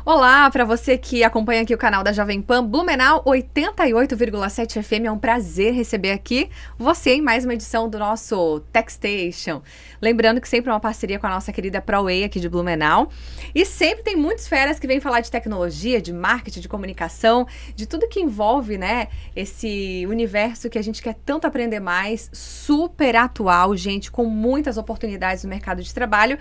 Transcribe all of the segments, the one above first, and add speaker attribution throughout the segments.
Speaker 1: Olá, para você que acompanha aqui o canal da Jovem Pan Blumenau 88,7 FM, é um prazer receber aqui você em mais uma edição do nosso TechStation. Lembrando que sempre é uma parceria com a nossa querida ProWay aqui de Blumenau. E sempre tem muitas feras que vêm falar de tecnologia, de marketing, de comunicação, de tudo que envolve, né, esse universo que a gente quer tanto aprender mais, super atual, gente, com muitas oportunidades no mercado de trabalho.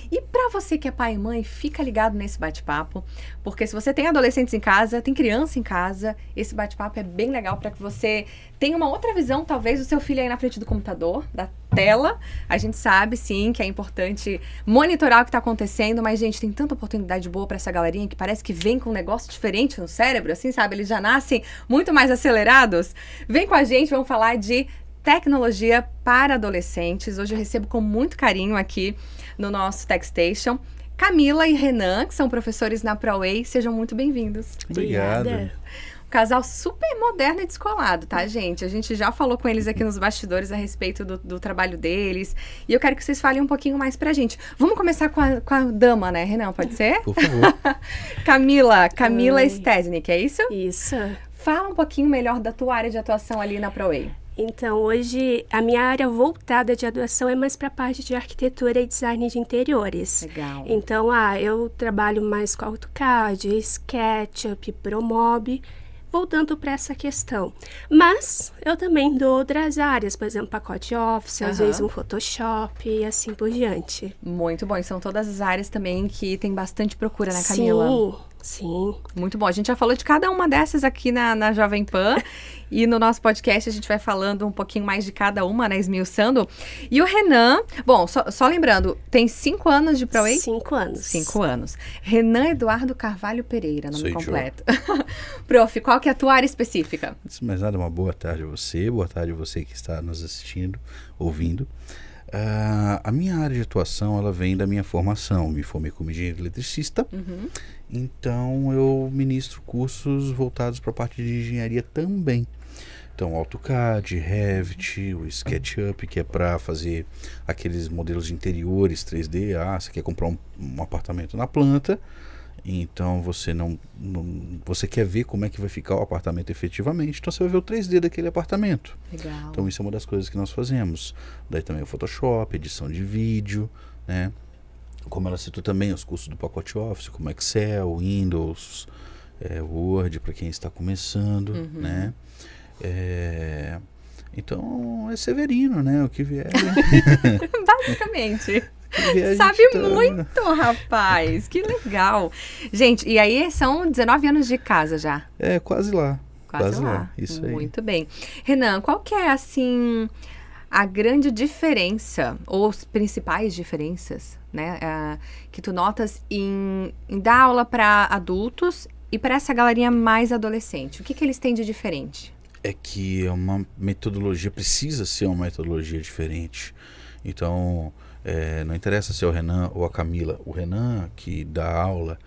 Speaker 1: E para você que é pai e mãe, fica ligado nesse bate-papo, porque se você tem adolescentes em casa, tem criança em casa, esse bate-papo é bem legal para que você tenha uma outra visão, talvez, do seu filho aí na frente do computador, da tela. A gente sabe, sim, que é importante monitorar o que está acontecendo, mas, gente, tem tanta oportunidade boa para essa galerinha que parece que vem com um negócio diferente no cérebro, assim, sabe? Eles já nascem muito mais acelerados. Vem com a gente, vamos falar de tecnologia para adolescentes. Hoje eu recebo com muito carinho aqui no nosso TechStation Camila e Renan, que são professores na ProWay. Sejam muito bem-vindos.
Speaker 2: Obrigado.
Speaker 1: Um casal super moderno e descolado, tá, gente? A gente já falou com eles aqui nos bastidores a respeito do trabalho deles. E eu quero que vocês falem um pouquinho mais pra gente. Vamos começar com a dama, né, Renan? Pode ser?
Speaker 2: Por favor.
Speaker 1: Camila Stesnik, é isso?
Speaker 3: Isso.
Speaker 1: Fala um pouquinho melhor da tua área de atuação ali na ProWay.
Speaker 3: Então, hoje, a minha área voltada de atuação é mais para a parte de arquitetura e design de interiores.
Speaker 1: Legal.
Speaker 3: Então, eu trabalho mais com AutoCAD, SketchUp, ProMob, voltando para essa questão. Mas eu também dou outras áreas, por exemplo, pacote Office, às vezes um Photoshop e assim por diante.
Speaker 1: Muito bom. E são todas as áreas também que tem bastante procura, né, Camila?
Speaker 3: Sim.
Speaker 1: Muito bom. A gente já falou de cada uma dessas aqui na Jovem Pan. E no nosso podcast a gente vai falando um pouquinho mais de cada uma, né, esmiuçando. E o Renan, bom, só lembrando, tem 5 anos de ProWay?
Speaker 3: 5 anos.
Speaker 1: 5 anos. Renan Eduardo Carvalho Pereira, nome
Speaker 2: Sou
Speaker 1: completo. Prof, qual que é a tua área específica?
Speaker 2: Antes de mais nada, uma boa tarde a você que está nos assistindo, ouvindo. A minha área de atuação, ela vem da minha formação. Me formei como engenheiro eletricista, então eu ministro cursos voltados para a parte de engenharia também. Então, AutoCAD, Revit, o SketchUp, que é para fazer aqueles modelos de interiores 3D. Você quer comprar um apartamento na planta, então você você quer ver como é que vai ficar o apartamento efetivamente, então você vai ver o 3D daquele apartamento.
Speaker 1: Legal.
Speaker 2: Então isso é uma das coisas que nós fazemos. Daí também o Photoshop, edição de vídeo, né? Como ela citou também, os cursos do pacote Office, como Excel, Windows, Word, para quem está começando, né? Então é severino, né? O que vier.
Speaker 1: Basicamente. Sabe muito, rapaz. Que legal. Gente, e aí são 19 anos de casa já.
Speaker 2: Quase lá.
Speaker 1: Quase lá.
Speaker 2: Isso aí.
Speaker 1: Muito bem. Renan, qual que é, assim, a grande diferença, ou as principais diferenças, né, que tu notas em dar aula para adultos e para essa galerinha mais adolescente? O que eles têm de diferente?
Speaker 2: É que é uma metodologia, precisa ser uma metodologia diferente. Então, não interessa se é o Renan ou a Camila. O Renan que dá aula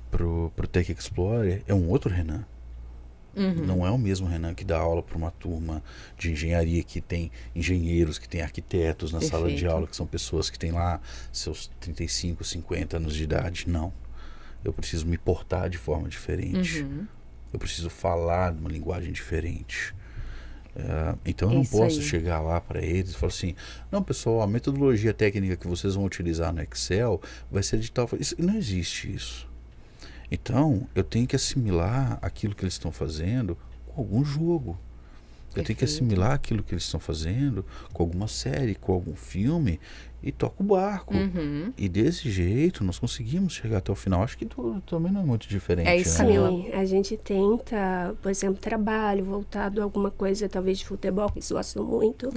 Speaker 2: pro Tech Explorer é um outro Renan. Não é o mesmo Renan que dá aula para uma turma de engenharia que tem engenheiros, que tem arquitetos na sala de aula, que são pessoas que têm lá seus 35, 50 anos de idade. Não. Eu preciso me portar de forma diferente. Eu preciso falar de uma linguagem diferente. Então eu não posso chegar lá para eles e falar assim: não, pessoal, a metodologia técnica que vocês vão utilizar no Excel vai ser de tal... Não existe isso. Então eu tenho que assimilar aquilo que eles estão fazendo com algum jogo. Eu tenho que assimilar aquilo que eles estão fazendo com alguma série, com algum filme, e toco o barco. E desse jeito nós conseguimos chegar até o final. Acho que tudo também não é muito diferente.
Speaker 1: É isso,
Speaker 2: né?
Speaker 3: Sim, a gente tenta, por exemplo, trabalho voltado a alguma coisa, talvez de futebol, que eles gostam muito.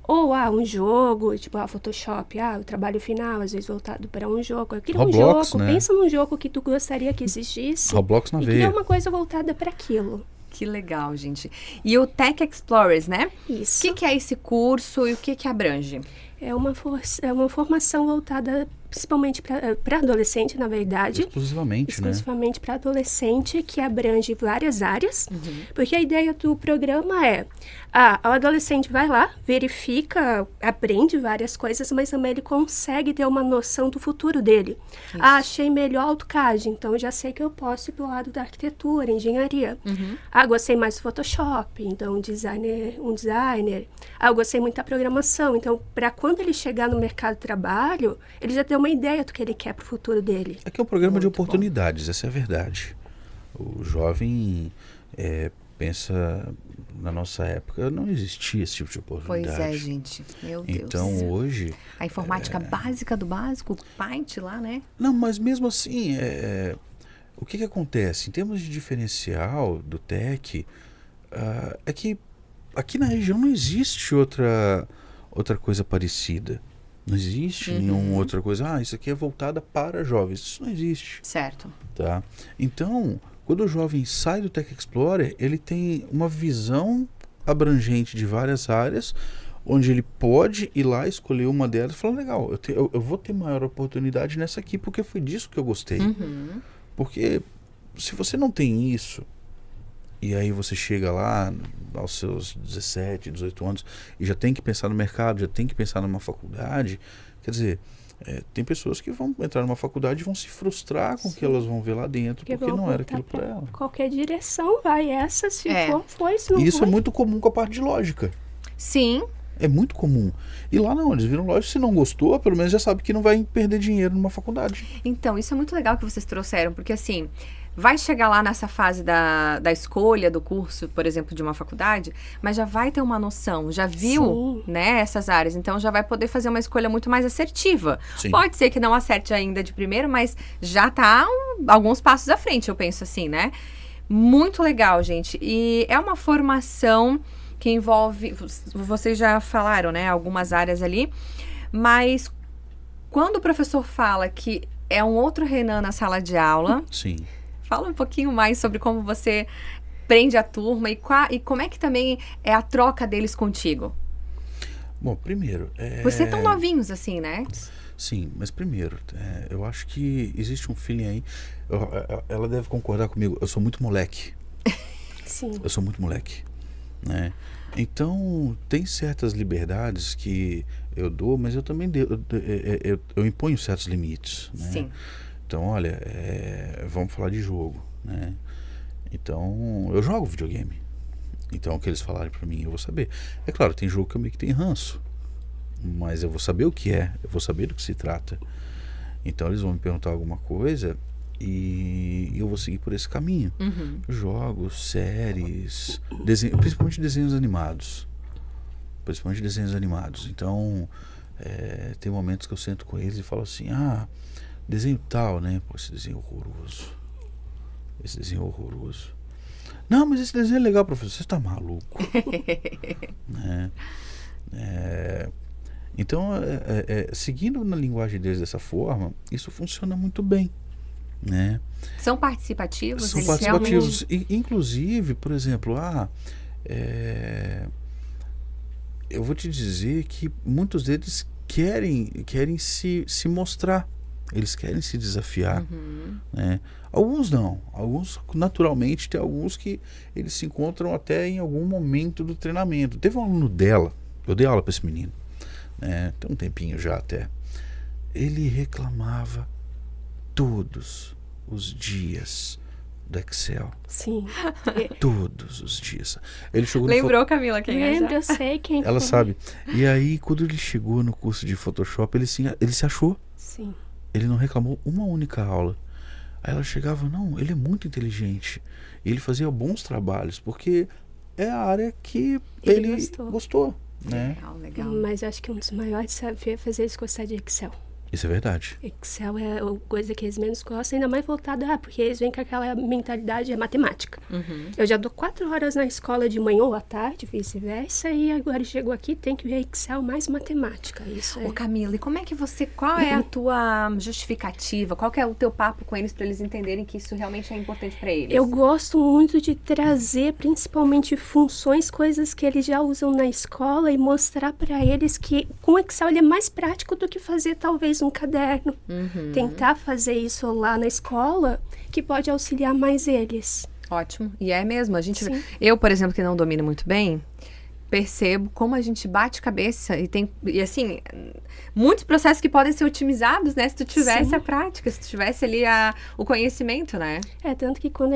Speaker 3: Ou um jogo, tipo Photoshop, o trabalho final, às vezes voltado para um jogo. Cria um
Speaker 2: Roblox,
Speaker 3: jogo,
Speaker 2: né?
Speaker 3: Pensa num jogo que tu gostaria que existisse.
Speaker 2: Roblox na
Speaker 3: e
Speaker 2: veia.
Speaker 3: cria uma coisa voltada para aquilo.
Speaker 1: Que legal, gente. E o Tech Explorers, né?
Speaker 3: Isso.
Speaker 1: O que é esse curso e o que abrange?
Speaker 3: É uma formação voltada principalmente para adolescente, na verdade.
Speaker 2: Exclusivamente, né?
Speaker 3: Exclusivamente para adolescente, que abrange várias áreas. Porque a ideia do programa é, o adolescente vai lá, verifica, aprende várias coisas, mas também ele consegue ter uma noção do futuro dele. Achei melhor AutoCAD, então já sei que eu posso ir pro lado da arquitetura, engenharia. Gostei mais do Photoshop, então um designer. Gostei muito da programação, então para quando ele chegar no mercado de trabalho, ele já tem uma ideia do que ele quer pro futuro dele.
Speaker 2: Aqui é um programa de oportunidades, essa é a verdade. O jovem pensa, na nossa época, não existia esse tipo de oportunidade.
Speaker 1: Pois é, gente. Meu Deus.
Speaker 2: Então, hoje...
Speaker 1: A informática básica do básico, o Paint lá, né?
Speaker 2: Não, mas mesmo assim, o que acontece? Em termos de diferencial do tech, é que aqui na região não existe outra coisa parecida. Não existe nenhuma outra coisa. Isso aqui é voltada para jovens. Isso não existe.
Speaker 1: Certo.
Speaker 2: Tá? Então, quando o jovem sai do Tech Explorer, ele tem uma visão abrangente de várias áreas, onde ele pode ir lá escolher uma delas e falar, legal, eu vou ter maior oportunidade nessa aqui, porque foi disso que eu gostei. Porque se você não tem isso, e aí você chega lá aos seus 17, 18 anos e já tem que pensar no mercado, já tem que pensar numa faculdade, quer dizer, tem pessoas que vão entrar numa faculdade e vão se frustrar com o que elas vão ver lá dentro, porque não era aquilo para ela.
Speaker 3: Qualquer direção vai essa, se for, foi, se não
Speaker 2: E isso
Speaker 3: foi.
Speaker 2: é muito comum com a parte de lógica.
Speaker 1: Sim.
Speaker 2: É muito comum. E lá não, eles viram lógica, se não gostou, pelo menos já sabe que não vai perder dinheiro numa faculdade.
Speaker 1: Então, isso é muito legal que vocês trouxeram, porque assim, vai chegar lá nessa fase da escolha do curso, por exemplo, de uma faculdade, mas já vai ter uma noção, já viu, né, essas áreas, então já vai poder fazer uma escolha muito mais assertiva.
Speaker 2: Sim.
Speaker 1: Pode ser que não acerte ainda de primeiro, mas já tá alguns passos à frente, eu penso assim, né? Muito legal, gente. E é uma formação que envolve, vocês já falaram, né, algumas áreas ali, mas quando o professor fala que é um outro Renan na sala de aula,
Speaker 2: Sim.
Speaker 1: fala um pouquinho mais sobre como você prende a turma e como é que também é a troca deles contigo.
Speaker 2: Bom, primeiro...
Speaker 1: Por ser tão novinhos assim, né?
Speaker 2: Sim, mas primeiro, eu acho que existe um feeling aí, ela deve concordar comigo, eu sou muito moleque.
Speaker 3: Sim.
Speaker 2: Eu sou muito moleque, né? Então, tem certas liberdades que eu dou, mas eu também eu imponho certos limites, né?
Speaker 1: Sim.
Speaker 2: Então, olha, vamos falar de jogo, né? Então, eu jogo videogame. Então, o que eles falarem pra mim, eu vou saber. É claro, tem jogo que eu meio que tenho ranço, mas eu vou saber o que é, eu vou saber do que se trata. Então, eles vão me perguntar alguma coisa e eu vou seguir por esse caminho. Jogos, séries, principalmente desenhos animados. Então, tem momentos que eu sento com eles e falo assim, desenho tal, né? Pô, esse desenho horroroso. Não, mas esse desenho é legal, professor. Você tá maluco? Né? Então, seguindo na linguagem deles dessa forma, isso funciona muito bem, né?
Speaker 1: São participativos?
Speaker 2: São
Speaker 1: eles
Speaker 2: participativos. Inclusive, por exemplo, eu vou te dizer que muitos deles querem se mostrar. Eles querem se desafiar, né? Alguns não. Alguns, naturalmente, tem alguns que eles se encontram até em algum momento do treinamento. Teve um aluno dela, eu dei aula para esse menino, né? Tem um tempinho já até. Ele reclamava todos os dias do Excel.
Speaker 3: Sim.
Speaker 2: Todos os dias. Ele chegou
Speaker 1: Lembrou, Camila, quem é?
Speaker 3: Lembro, eu sei quem
Speaker 2: Ela
Speaker 3: foi.
Speaker 2: sabe. E aí, quando ele chegou no curso de Photoshop, ele se achou.
Speaker 3: Sim.
Speaker 2: Ele não reclamou uma única aula. Aí ela chegava, não, ele é muito inteligente. E ele fazia bons trabalhos, porque é a área que ele gostou, né?
Speaker 1: Legal.
Speaker 3: Mas acho que um dos maiores desafios é fazer eles gostar de Excel.
Speaker 2: Isso é verdade.
Speaker 3: Excel é a coisa que eles menos gostam, ainda mais voltado, porque eles vêm com aquela mentalidade matemática. Eu já dou 4 horas na escola de manhã ou à tarde, vice-versa, e agora chegou aqui, tem que ver Excel mais matemática. Isso é.
Speaker 1: Ô Camila, e como é que qual é a tua justificativa? Qual que é o teu papo com eles para eles entenderem que isso realmente é importante para eles?
Speaker 3: Eu gosto muito de trazer principalmente funções, coisas que eles já usam na escola e mostrar para eles que com Excel ele é mais prático do que fazer talvez um caderno. Tentar fazer isso lá na escola, que pode auxiliar mais eles.
Speaker 1: Ótimo. E é mesmo.
Speaker 3: Sim.
Speaker 1: Eu, por exemplo, que não domino muito bem, percebo como a gente bate cabeça e assim, muitos processos que podem ser otimizados, né? Se tu tivesse
Speaker 3: Sim.
Speaker 1: a prática, se tu tivesse ali o conhecimento, né?
Speaker 3: Tanto que quando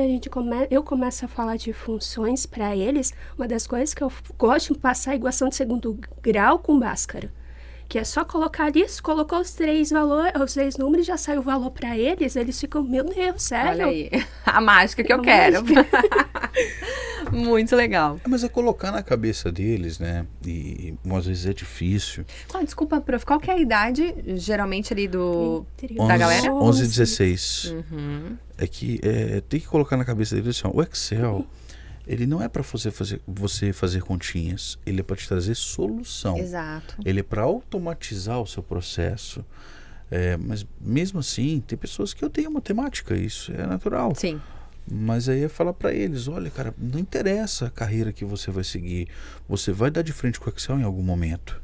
Speaker 3: eu começo a falar de funções para eles, uma das coisas que eu gosto de passar é a equação de segundo grau com Bhaskara. Que é só colocar isso, colocou os 3 números, já saiu o valor para eles, eles ficam, meu Deus, sério?
Speaker 1: Olha aí, a mágica que eu quero. Muito legal.
Speaker 2: Mas é colocar na cabeça deles, né? E às vezes é difícil.
Speaker 1: Desculpa, prof, qual que é a idade, geralmente, ali da
Speaker 2: 11,
Speaker 1: galera?
Speaker 2: 11 e 16.
Speaker 1: Uhum.
Speaker 2: É que tem que colocar na cabeça deles assim, ó, o Excel, ele não é para você fazer continhas, ele é para te trazer solução.
Speaker 1: Exato.
Speaker 2: Ele é para automatizar o seu processo. Mas mesmo assim, tem pessoas que odeiam matemática, isso é natural.
Speaker 1: Sim.
Speaker 2: Mas aí é falar para eles, olha, cara, não interessa a carreira que você vai seguir, você vai dar de frente com o Excel em algum momento.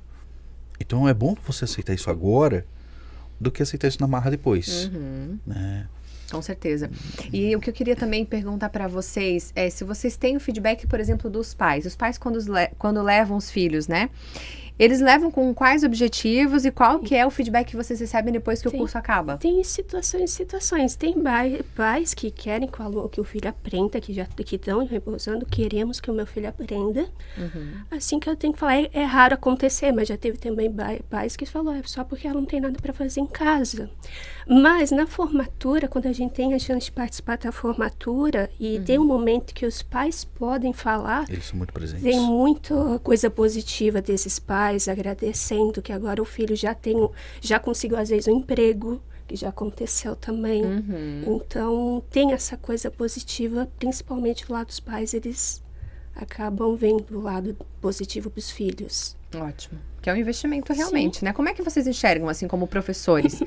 Speaker 2: Então é bom você aceitar isso agora do que aceitar isso na marra depois. Né?
Speaker 1: Com certeza. E o que eu queria também perguntar para vocês é se vocês têm o feedback, por exemplo, dos pais. Os pais, quando levam os filhos, né? Eles levam com quais objetivos e qual que é o feedback que vocês recebem depois que o curso acaba?
Speaker 3: Tem situações. Tem pais que querem que o filho aprenda, que estão repousando, queremos que o meu filho aprenda. Assim que eu tenho que falar, é raro acontecer, mas já teve também pais que falaram, só porque ela não tem nada para fazer em casa. Mas na formatura, quando a gente tem a chance de participar da formatura e tem um momento que os pais podem falar,
Speaker 2: eles são muito presentes.
Speaker 3: Tem muita coisa positiva desses pais, agradecendo que agora o filho já conseguiu às vezes um emprego, que já aconteceu também. Então tem essa coisa positiva, principalmente do lado dos pais, eles acabam vendo o lado positivo para os filhos.
Speaker 1: Ótimo. Que é um investimento realmente, né? Como é que vocês enxergam, assim, como professores?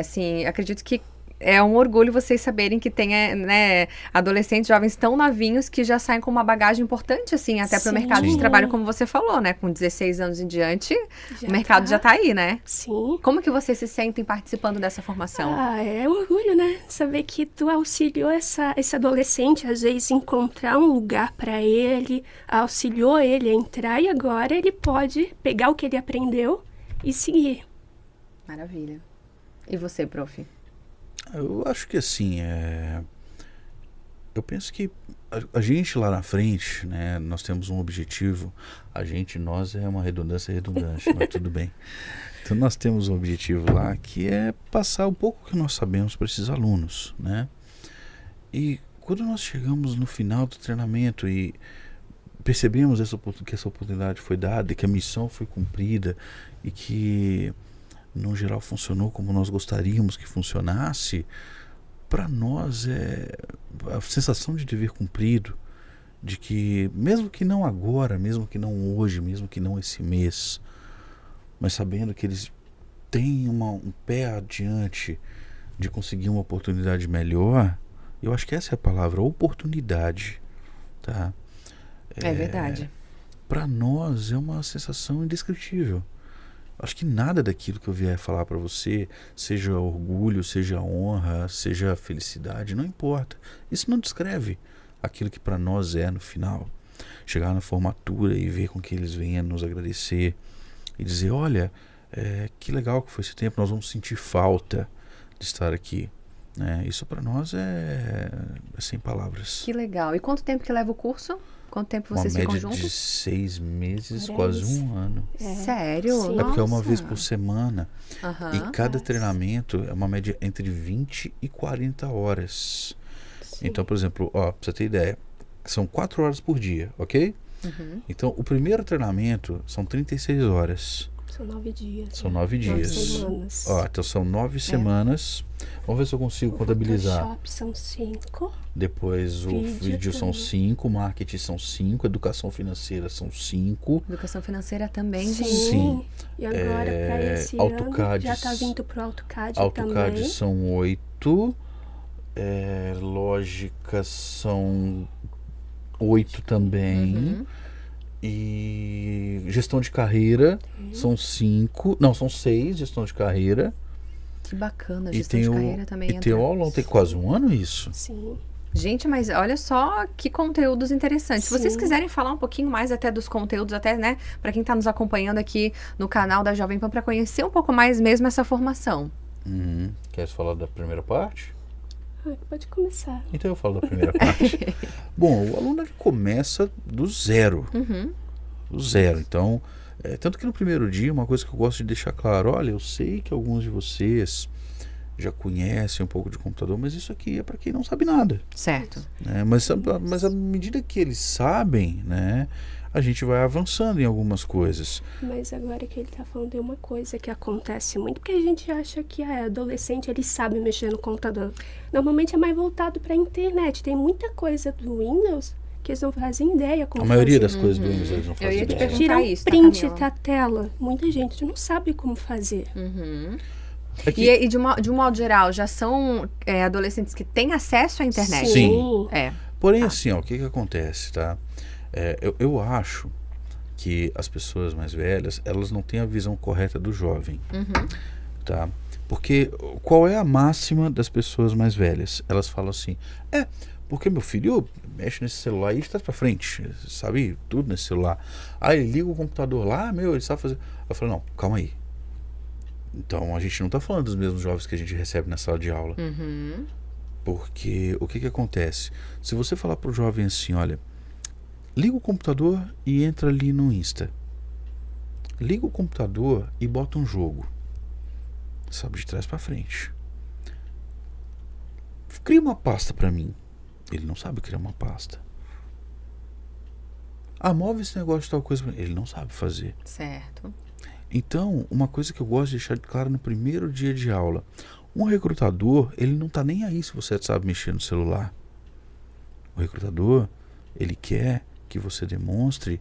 Speaker 1: Assim, acredito que é um orgulho vocês saberem que tem, né, adolescentes, jovens tão novinhos que já saem com uma bagagem importante, assim, até para o mercado de trabalho, como você falou, né? Com 16 anos em diante, o mercado já tá aí, né?
Speaker 3: Sim.
Speaker 1: Como que vocês se sentem participando dessa formação?
Speaker 3: É um orgulho, né? Saber que tu auxiliou esse adolescente, às vezes, encontrar um lugar para ele, auxiliou ele a entrar e agora ele pode pegar o que ele aprendeu e seguir.
Speaker 1: Maravilha. E você, prof?
Speaker 2: Eu acho que assim, eu penso que a gente lá na frente, né, nós temos um objetivo, nós é uma redundância redundante, mas tudo bem. Então nós temos um objetivo lá que é passar um pouco que nós sabemos para esses alunos, né? E quando nós chegamos no final do treinamento e percebemos que essa oportunidade foi dada, e que a missão foi cumprida e que no geral funcionou como nós gostaríamos que funcionasse, para nós é a sensação de dever cumprido, de que mesmo que não agora, mesmo que não hoje, mesmo que não esse mês, mas sabendo que eles têm um pé adiante de conseguir uma oportunidade melhor, eu acho que essa é a palavra, oportunidade, tá?
Speaker 1: É verdade.
Speaker 2: Para nós é uma sensação indescritível. Acho que nada daquilo que eu vier falar para você, seja orgulho, seja honra, seja felicidade, não importa. Isso não descreve aquilo que para nós é no final. Chegar na formatura e ver com que eles venham nos agradecer e dizer, olha, que legal que foi esse tempo, nós vamos sentir falta de estar aqui. Né? Isso para nós é sem palavras.
Speaker 1: Que legal. E quanto tempo que leva o curso? Quanto tempo vocês ficam juntos?
Speaker 2: Uma média de 6 meses, quase um ano.
Speaker 1: Sério?
Speaker 3: Sim.
Speaker 2: É porque é uma
Speaker 1: Nossa.
Speaker 2: vez por semana. E cada treinamento é uma média entre 20 e 40 horas.
Speaker 3: Sim.
Speaker 2: Então, por exemplo, pra você ter ideia, são 4 horas por dia, ok? Então, o primeiro treinamento são 36 horas.
Speaker 3: São 9 dias.
Speaker 2: São 9 dias.
Speaker 3: 9 semanas.
Speaker 2: Então são 9 semanas. Vamos ver se eu consigo contabilizar.
Speaker 3: Photoshop são 5.
Speaker 2: Depois o vídeo são
Speaker 3: também.
Speaker 2: 5, marketing são 5, educação financeira são 5.
Speaker 1: Educação financeira também, gente.
Speaker 2: Sim.
Speaker 3: E agora, para esse
Speaker 2: AutoCAD,
Speaker 3: ano, já tá vindo pro AutoCAD
Speaker 2: AutoCAD
Speaker 3: também.
Speaker 2: são 8. Lógica são 8 também. E gestão de carreira são 5. Não, são 6 gestão de carreira.
Speaker 1: Que bacana,
Speaker 2: E
Speaker 1: gestão
Speaker 2: tem
Speaker 1: de carreira também
Speaker 2: e tem o aulão, tem quase um ano isso.
Speaker 3: Sim.
Speaker 1: Gente, mas olha só que conteúdos interessantes. Se vocês
Speaker 3: Sim.
Speaker 1: quiserem falar um pouquinho mais até dos conteúdos, até, né, para quem está nos acompanhando aqui no canal da Jovem Pan, para conhecer um pouco mais mesmo essa formação.
Speaker 2: Uhum. Quer falar da primeira parte?
Speaker 3: Pode começar.
Speaker 2: Então eu falo da primeira parte. Bom, o aluno ele começa do zero.
Speaker 1: Uhum.
Speaker 2: Do zero. Então, tanto que no primeiro dia, uma coisa que eu gosto de deixar claro, olha, eu sei que alguns de vocês já conhecem um pouco de computador, mas isso aqui é para quem não sabe nada.
Speaker 1: Certo.
Speaker 2: Né? Mas à medida que eles sabem, né, a gente vai avançando em algumas coisas.
Speaker 3: Mas agora que ele tá falando de uma coisa que acontece muito, porque a gente acha que adolescente, ele sabe mexer no computador. Normalmente é mais voltado pra internet. Tem muita coisa do Windows que eles não fazem ideia como
Speaker 2: A maioria
Speaker 3: fazer.
Speaker 2: das coisas do Windows eles não
Speaker 1: Eu
Speaker 2: fazem
Speaker 1: ia te
Speaker 2: ideia.
Speaker 1: perguntar
Speaker 3: Tirar um
Speaker 1: isso, tá,
Speaker 3: print
Speaker 1: Camila?
Speaker 3: da tela. Muita gente não sabe como fazer.
Speaker 1: Uhum.
Speaker 2: É que-
Speaker 1: E de um modo geral, já são adolescentes que têm acesso à internet?
Speaker 2: Sim.
Speaker 1: É.
Speaker 2: Porém, assim, ó, o que acontece, tá? Eu acho que as pessoas mais velhas, elas não têm a visão correta do jovem,
Speaker 1: Uhum.
Speaker 2: tá? Porque qual é a máxima das pessoas mais velhas? Elas falam assim, porque meu filho mexe nesse celular e está pra frente, sabe? Tudo nesse celular. Aí ele liga o computador lá, ele sabe fazer... Eu falo, não, calma aí. Então, a gente não tá falando dos mesmos jovens que a gente recebe na sala de aula.
Speaker 1: Uhum.
Speaker 2: Porque o que acontece? Se você falar pro jovem assim, olha, liga o computador e entra ali no Insta. Liga o computador e bota um jogo. Sabe, de trás pra frente. Cria uma pasta pra mim. Ele não sabe criar uma pasta. Move esse negócio de tal coisa pra mim. Ele não sabe fazer.
Speaker 1: Certo.
Speaker 2: Então, uma coisa que eu gosto de deixar claro no primeiro dia de aula. Um recrutador, ele não tá nem aí se você sabe mexer no celular. O recrutador, ele quer que você demonstre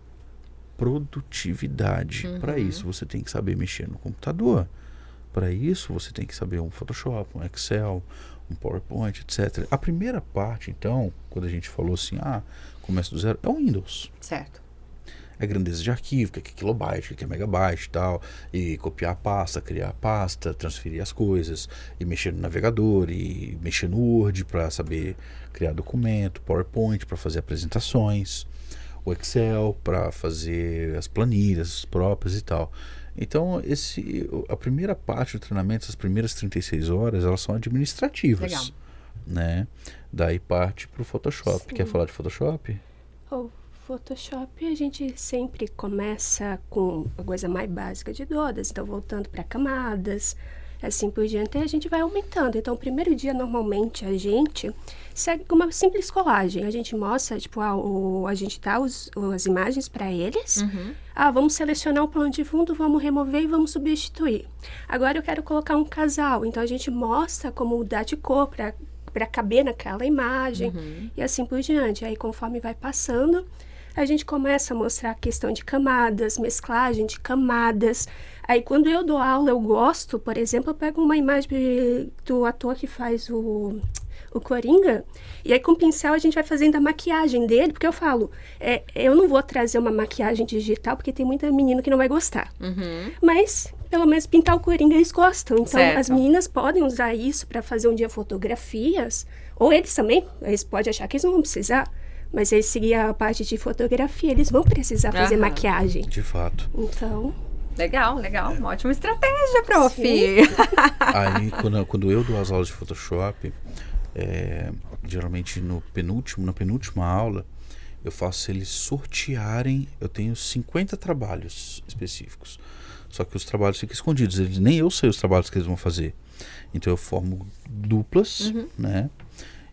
Speaker 2: produtividade.
Speaker 1: Uhum.
Speaker 2: Para isso, você tem que saber mexer no computador. Para isso, você tem que saber um Photoshop, um Excel, um PowerPoint, etc. A primeira parte, então, quando a gente falou assim, começa do zero, é o Windows.
Speaker 1: Certo.
Speaker 2: É grandeza de arquivo, que é kilobyte, que é megabyte e tal, e copiar a pasta, criar a pasta, transferir as coisas, e mexer no navegador, e mexer no Word para saber criar documento, PowerPoint para fazer apresentações, o Excel para fazer as planilhas próprias e tal. Então, a primeira parte do treinamento, as primeiras 36 horas, elas são administrativas.
Speaker 1: Legal.
Speaker 2: Né? Daí parte para o Photoshop.
Speaker 3: Sim.
Speaker 2: Quer falar de Photoshop?
Speaker 3: O Photoshop a gente sempre começa com a coisa mais básica de todas, então voltando para camadas, assim por diante, a gente vai aumentando. Então, o primeiro dia, normalmente, a gente segue com uma simples colagem. A gente mostra, tipo, a gente dá as imagens para eles.
Speaker 1: Uhum.
Speaker 3: Vamos selecionar o plano de fundo, vamos remover e vamos substituir. Agora eu quero colocar um casal, então a gente mostra como mudar de cor para caber naquela imagem e assim por diante. Aí, conforme vai passando, a gente começa a mostrar a questão de camadas, mesclagem de camadas. Aí, quando eu dou aula, eu gosto, por exemplo, eu pego uma imagem do ator que faz o Coringa, e aí com o pincel a gente vai fazendo a maquiagem dele, porque eu falo, eu não vou trazer uma maquiagem digital, porque tem muita menina que não vai gostar.
Speaker 1: Uhum.
Speaker 3: Mas, pelo menos, pintar o Coringa eles gostam. Então,
Speaker 1: Certo.
Speaker 3: as meninas podem usar isso para fazer um dia fotografias, ou eles também, eles podem achar que eles não vão precisar, mas eles seguir a parte de fotografia, eles vão precisar fazer
Speaker 1: Aham.
Speaker 3: maquiagem.
Speaker 2: De fato.
Speaker 3: Então,
Speaker 1: Legal. Uma ótima estratégia, prof.
Speaker 2: Aí, quando eu dou as aulas de Photoshop, geralmente na penúltima aula, eu faço eles sortearem. Eu tenho 50 trabalhos específicos. Só que os trabalhos ficam escondidos. Nem eu sei os trabalhos que eles vão fazer. Então eu formo duplas, né?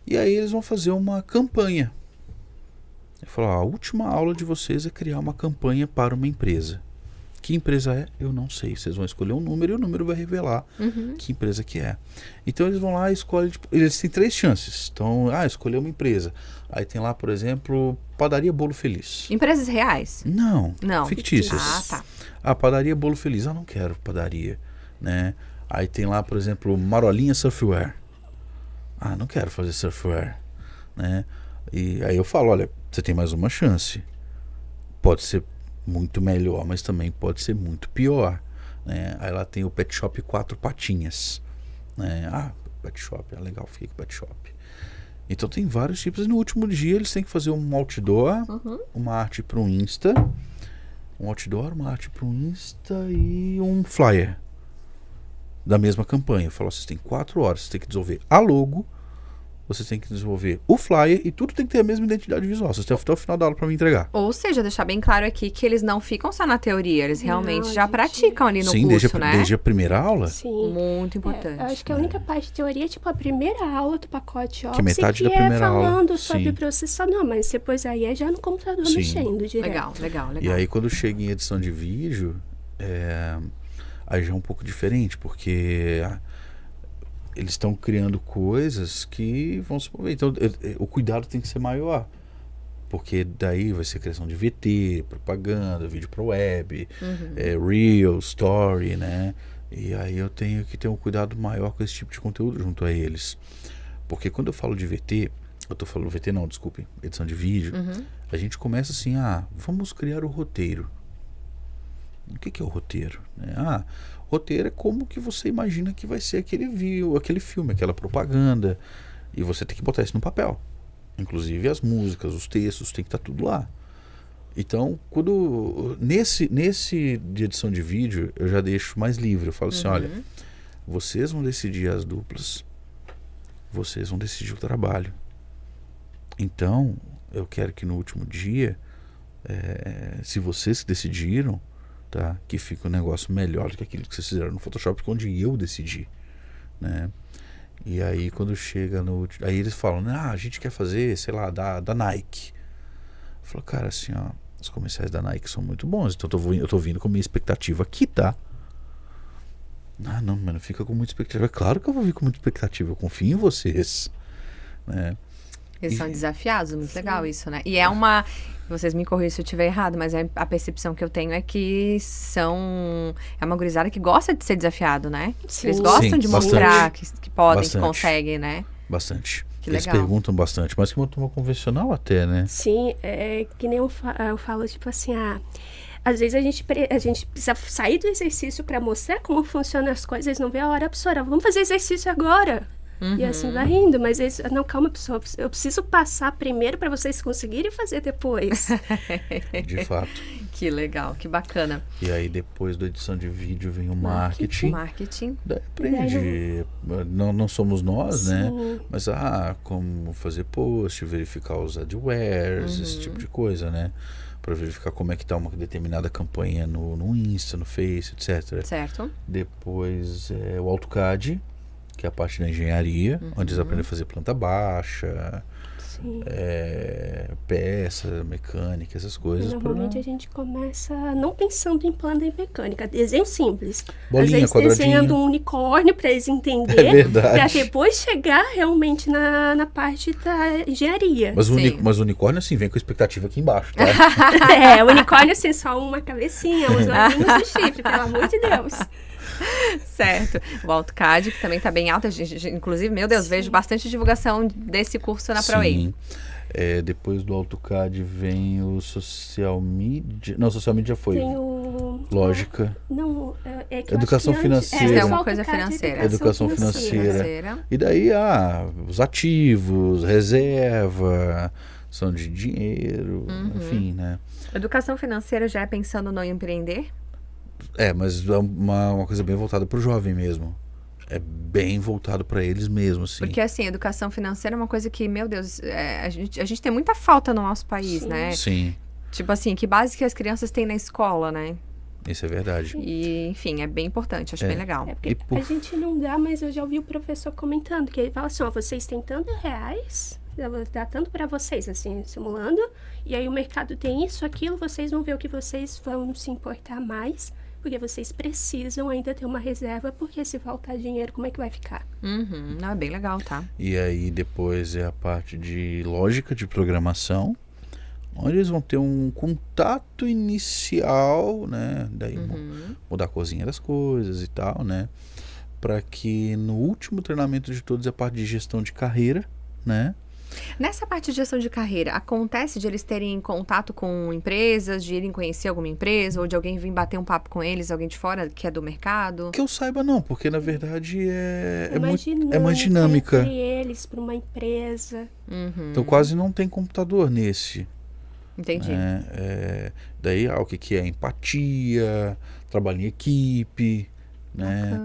Speaker 2: E aí eles vão fazer uma campanha. Eu falo, a última aula de vocês é criar uma campanha para uma empresa. Que empresa é? Eu não sei. Vocês vão escolher um número e o número vai revelar que empresa que é. Então eles vão lá e escolhem, eles têm 3 chances. Então, escolher uma empresa. Aí tem lá, por exemplo, Padaria Bolo Feliz.
Speaker 1: Empresas reais?
Speaker 2: Não,
Speaker 1: Não.
Speaker 2: fictícias.
Speaker 1: Tá.
Speaker 2: Padaria Bolo Feliz. Não quero padaria, né? Aí tem lá, por exemplo, Marolinha Surfwear. Não quero fazer surfwear, né? E aí eu falo, olha, você tem mais uma chance. Pode ser muito melhor, mas também pode ser muito pior, né? Aí lá tem o Pet Shop 4 Patinhas. né? Pet shop, legal, fiquei com pet shop. Então tem vários tipos, e no último dia eles têm que fazer um outdoor, uma arte para um Insta, um outdoor, uma arte para um Insta e um flyer da mesma campanha. Eu falo, vocês têm 4 horas, vocês têm que desenvolver a logo, vocês têm que desenvolver o flyer e tudo tem que ter a mesma identidade visual. Vocês têm até o final da aula para me entregar.
Speaker 1: Ou seja, deixar bem claro aqui que eles não ficam só na teoria, eles realmente já
Speaker 3: gente.
Speaker 1: praticam ali no
Speaker 2: Sim,
Speaker 1: curso, né?
Speaker 2: desde a primeira aula,
Speaker 3: Sim.
Speaker 1: Muito importante.
Speaker 3: Eu acho que a única parte de teoria é tipo a primeira aula do pacote Office,
Speaker 2: metade da
Speaker 3: que
Speaker 2: primeira
Speaker 3: é
Speaker 2: aula,
Speaker 3: falando sobre
Speaker 2: sim.
Speaker 3: processador, mas depois aí é já no computador
Speaker 2: Sim.
Speaker 3: mexendo direto.
Speaker 1: Legal.
Speaker 2: E aí quando chega em edição de vídeo, aí já é um pouco diferente, porque eles estão criando coisas que vão se mover. Então o cuidado tem que ser maior, porque daí vai ser criação de VT, propaganda, vídeo para web, Reel, Story, né? E aí eu tenho que ter um cuidado maior com esse tipo de conteúdo junto a eles. Porque quando eu falo de VT, eu tô falando VT não, desculpe, edição de vídeo, a gente começa assim, vamos criar o roteiro. O que é o roteiro? Roteiro é como que você imagina que vai ser aquele filme, aquela propaganda. E você tem que botar isso no papel. Inclusive as músicas, os textos, tem que estar tudo lá. Então, nesse de edição de vídeo, eu já deixo mais livre. Eu falo assim, olha, vocês vão decidir as duplas, vocês vão decidir o trabalho. Então, eu quero que no último dia, se vocês decidiram, tá, que fique um negócio melhor do que aquilo que vocês fizeram no Photoshop, onde eu decidi, né? E aí quando chega aí eles falam, a gente quer fazer, sei lá, da Nike. Eu falo, cara, assim, os comerciais da Nike são muito bons, então eu tô vindo com minha expectativa aqui, tá? Não, mas não fica com muita expectativa. É claro que eu vou vir com muita expectativa, eu confio em vocês, né?
Speaker 1: Eles são desafiados, muito
Speaker 3: Sim.
Speaker 1: legal isso, né? E vocês me corrigem se eu estiver errado, mas a percepção que eu tenho é que é uma gurizada que gosta de ser desafiado, né?
Speaker 3: Sim.
Speaker 1: Eles gostam
Speaker 2: Sim,
Speaker 1: de
Speaker 2: bastante.
Speaker 1: mostrar que podem,
Speaker 2: Bastante.
Speaker 1: que conseguem, né?
Speaker 2: Bastante.
Speaker 1: Que
Speaker 2: Eles
Speaker 1: legal.
Speaker 2: perguntam bastante, mas que uma turma convencional até, né?
Speaker 3: Sim, que nem eu falo, tipo assim, às vezes a gente precisa sair do exercício para mostrar como funcionam as coisas, não vê a hora, professora, vamos fazer exercício agora. E assim vai indo, mas não, calma, pessoal, eu preciso passar primeiro para vocês conseguirem fazer depois.
Speaker 2: De fato.
Speaker 1: Que legal, que bacana.
Speaker 2: E aí depois da edição de vídeo vem o marketing.
Speaker 1: Marketing.
Speaker 2: Daí aprende. Não somos nós, né?
Speaker 3: Sim.
Speaker 2: Mas como fazer post, verificar os adwares, esse tipo de coisa, né? Para verificar como é que tá uma determinada campanha no Insta, no Face, etc.
Speaker 1: Certo.
Speaker 2: Depois o AutoCAD, que é a parte da engenharia, onde eles aprendem a fazer planta baixa,
Speaker 3: Sim.
Speaker 2: peça, mecânica, essas coisas.
Speaker 3: Normalmente a gente começa não pensando em planta e mecânica, desenho simples.
Speaker 2: Bolinha,
Speaker 3: às vezes
Speaker 2: quadradinho.
Speaker 3: desenhando um unicórnio para eles entenderem,
Speaker 2: verdade.
Speaker 3: para depois chegar realmente na parte da engenharia.
Speaker 2: Mas o
Speaker 1: Sim.
Speaker 2: unicórnio, assim, vem com expectativa aqui embaixo, tá?
Speaker 3: O unicórnio assim, só uma cabecinha, os olhinhos do chifre, pelo amor de Deus.
Speaker 1: Certo. O AutoCAD, que também está bem alto. Inclusive, meu Deus, vejo bastante divulgação desse curso na ProWay.
Speaker 2: Sim. Depois do AutoCAD vem o Social Media. Não, Social Media já foi.
Speaker 3: Tem o...
Speaker 2: Lógica.
Speaker 3: Não, é que eu
Speaker 2: Educação
Speaker 3: acho que antes-
Speaker 2: financeira.
Speaker 1: É uma
Speaker 3: só
Speaker 1: coisa
Speaker 3: AutoCAD,
Speaker 1: financeira.
Speaker 2: Educação financeira.
Speaker 1: Financeira.
Speaker 2: E daí, os ativos, reserva, são de dinheiro, enfim, né?
Speaker 1: Educação financeira já é pensando no empreender?
Speaker 2: Mas é uma coisa bem voltada pro jovem mesmo. É bem voltado para eles mesmo, assim.
Speaker 1: Porque, assim, educação financeira é uma coisa que, meu Deus, a gente tem muita falta no nosso país,
Speaker 3: Sim.
Speaker 1: né?
Speaker 2: Sim,
Speaker 1: Tipo assim, que base que as crianças têm na escola, né?
Speaker 2: isso é verdade.
Speaker 1: E, enfim, é bem importante, acho bem legal.
Speaker 3: É porque
Speaker 2: E por-
Speaker 3: a gente não dá, mas eu já ouvi o professor comentando, que ele fala assim, vocês têm tanto reais, eu vou dar tanto para vocês, assim, simulando, e aí o mercado tem isso, aquilo, vocês vão ver o que vocês vão se importar mais, porque vocês precisam ainda ter uma reserva, porque se faltar dinheiro, como é que vai ficar?
Speaker 1: Não, é bem legal, tá?
Speaker 2: E aí depois é a parte de lógica de programação, onde eles vão ter um contato inicial, né? Daí mudar a corzinha das coisas e tal, né? Para que no último treinamento de todos é a parte de gestão de carreira, né?
Speaker 1: Nessa parte de gestão de carreira, acontece de eles terem contato com empresas, de irem conhecer alguma empresa, ou de alguém vir bater um papo com eles, alguém de fora que é do mercado?
Speaker 2: Que eu saiba não, porque na verdade é mais
Speaker 3: Entre
Speaker 2: dinâmica.
Speaker 3: eles, para uma empresa.
Speaker 2: Então quase não tem computador nesse.
Speaker 1: Entendi.
Speaker 2: Daí o que é empatia, trabalho em equipe, né?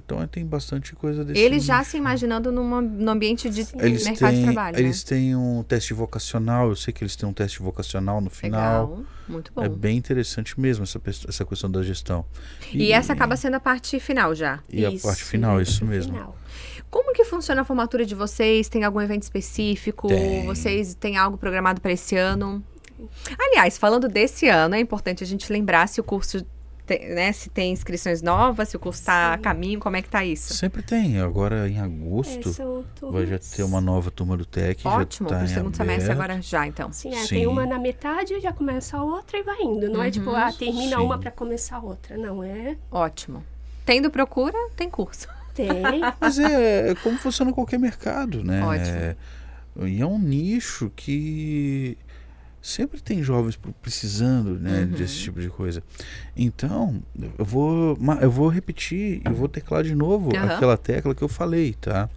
Speaker 2: Então tem bastante coisa desse
Speaker 1: Eles já
Speaker 2: nicho.
Speaker 1: se imaginando no ambiente de
Speaker 2: Eles
Speaker 1: mercado de
Speaker 2: têm,
Speaker 1: trabalho,
Speaker 2: eles têm um teste vocacional, eu sei que eles têm um teste vocacional no final.
Speaker 1: Legal, muito bom.
Speaker 2: É bem interessante mesmo essa questão da gestão.
Speaker 1: E essa acaba sendo a parte final já.
Speaker 2: E a parte final, isso mesmo.
Speaker 3: Final.
Speaker 1: Como que funciona a formatura de vocês? Tem algum evento específico?
Speaker 2: Tem.
Speaker 1: Vocês têm algo programado para esse ano? Aliás, falando desse ano, é importante a gente lembrar se o curso, se tem inscrições novas, se o curso está a caminho, como é que tá isso?
Speaker 2: Sempre tem. Agora em agosto
Speaker 3: São
Speaker 2: vai já ter uma nova turma do TEC.
Speaker 1: Ótimo,
Speaker 2: já tá
Speaker 1: pro
Speaker 2: em
Speaker 1: segundo semestre
Speaker 2: aberto.
Speaker 1: agora já, então.
Speaker 3: Sim,
Speaker 2: Sim.
Speaker 3: tem uma na metade, já começa a outra e vai indo. Não é tipo, termina
Speaker 2: Sim.
Speaker 3: uma para começar a outra. Não,
Speaker 1: Ótimo. Tendo procura, tem curso.
Speaker 3: tem.
Speaker 2: Mas é como funciona qualquer mercado, né?
Speaker 1: Ótimo.
Speaker 2: E é um nicho que sempre tem jovens precisando, né, desse tipo de coisa. Então, eu vou repetir e vou teclar de novo aquela tecla que eu falei, tá?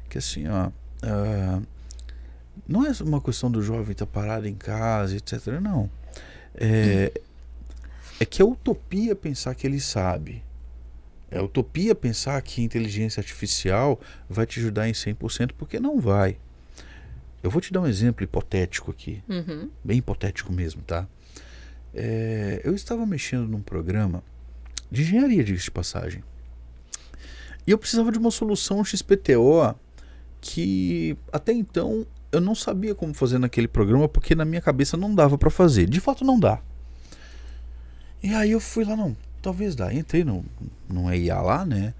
Speaker 2: Que assim, não é uma questão do jovem estar parado em casa, etc. Não. É que é utopia pensar que ele sabe. É utopia pensar que a inteligência artificial vai te ajudar em 100%, porque não vai. Eu vou te dar um exemplo hipotético aqui. Bem hipotético mesmo, tá? Eu estava mexendo num programa de engenharia, diga-se de passagem. E eu precisava de uma solução XPTO que até então eu não sabia como fazer naquele programa, porque na minha cabeça não dava para fazer. De fato não dá. E aí eu fui lá, talvez dá. Entrei no IA lá, né?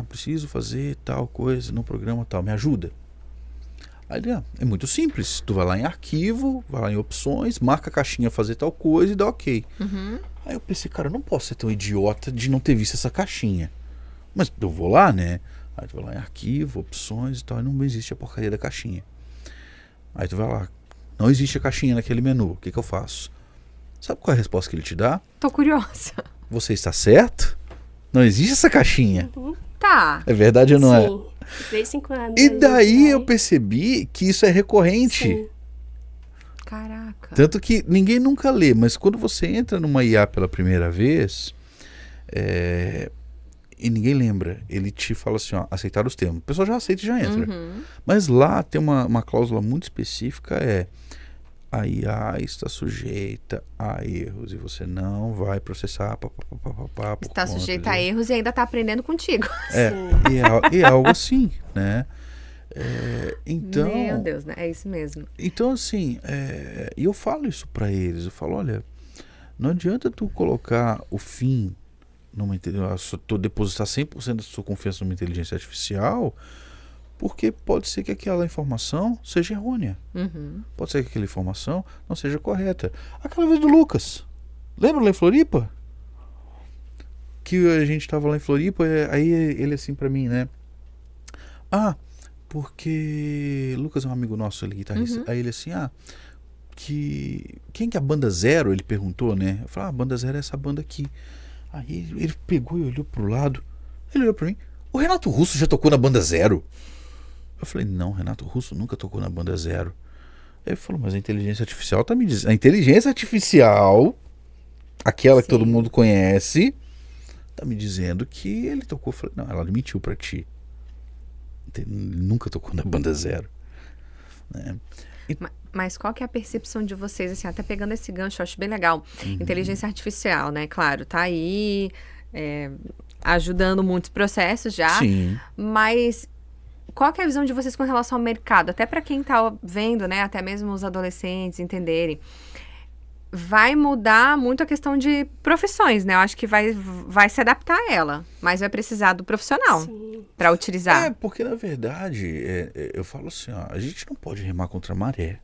Speaker 2: Preciso fazer tal coisa no programa tal, me ajuda. Aí é muito simples. Tu vai lá em arquivo, vai lá em opções, marca a caixinha fazer tal coisa e dá ok. Aí eu pensei, cara, eu não posso ser tão idiota de não ter visto essa caixinha. Mas eu vou lá, né? Aí tu vai lá em arquivo, opções e tal, e não existe a porcaria da caixinha. Aí tu vai lá, não existe a caixinha naquele menu, o que eu faço? Sabe qual é a resposta que ele te dá?
Speaker 1: Tô curiosa.
Speaker 2: Você está certo? Não existe essa caixinha.
Speaker 1: Tá.
Speaker 2: É verdade ou não é?
Speaker 3: Sim. 3, 5 anos.
Speaker 2: E daí eu percebi que isso é recorrente.
Speaker 3: Sim.
Speaker 1: Caraca.
Speaker 2: Tanto que ninguém nunca lê, mas quando você entra numa IA pela primeira vez, e ninguém lembra, ele te fala assim, aceitar os termos. O pessoal já aceita e já entra. Mas lá tem uma cláusula muito específica, a IA está sujeita a erros e você não vai processar.
Speaker 1: Está sujeita a erros e ainda está aprendendo contigo.
Speaker 2: E é algo assim, né? Então,
Speaker 1: meu Deus, né? É isso mesmo.
Speaker 2: Então, assim, e eu falo isso para eles. Eu falo, olha, não adianta tu colocar o fim tu depositar 100% da sua confiança numa inteligência artificial, porque pode ser que aquela informação seja errônea. Pode ser que aquela informação não seja correta. Aquela vez do Lucas. Lembra lá em Floripa? Que a gente estava lá em Floripa, aí ele assim pra mim, né? Porque Lucas é um amigo nosso, ele guitarrista. Aí ele assim, quem que é a banda Zero? Ele perguntou, né? Eu falei, a banda Zero é essa banda aqui. Aí ele pegou e olhou pro lado. Ele olhou pra mim. O Renato Russo já tocou na banda Zero? Eu falei, não, Renato Russo nunca tocou na banda Zero. Aí ele falou, mas a inteligência artificial tá me dizendo. A inteligência artificial, aquela que todo mundo conhece, tá me dizendo que ele tocou. Eu falei, não, ela mentiu pra ti. Ele nunca tocou na banda Zero. Né?
Speaker 1: Mas qual que é a percepção de vocês, assim, até pegando esse gancho, eu acho bem legal. Inteligência artificial, né? Claro, tá aí ajudando muitos processos já.
Speaker 2: Sim.
Speaker 1: Mas qual que é a visão de vocês com relação ao mercado? Até para quem tá vendo, né? Até mesmo os adolescentes entenderem. Vai mudar muito a questão de profissões, né? Eu acho que vai se adaptar a ela, mas vai precisar do profissional para utilizar.
Speaker 2: Porque na verdade, eu falo assim, a gente não pode remar contra a maré.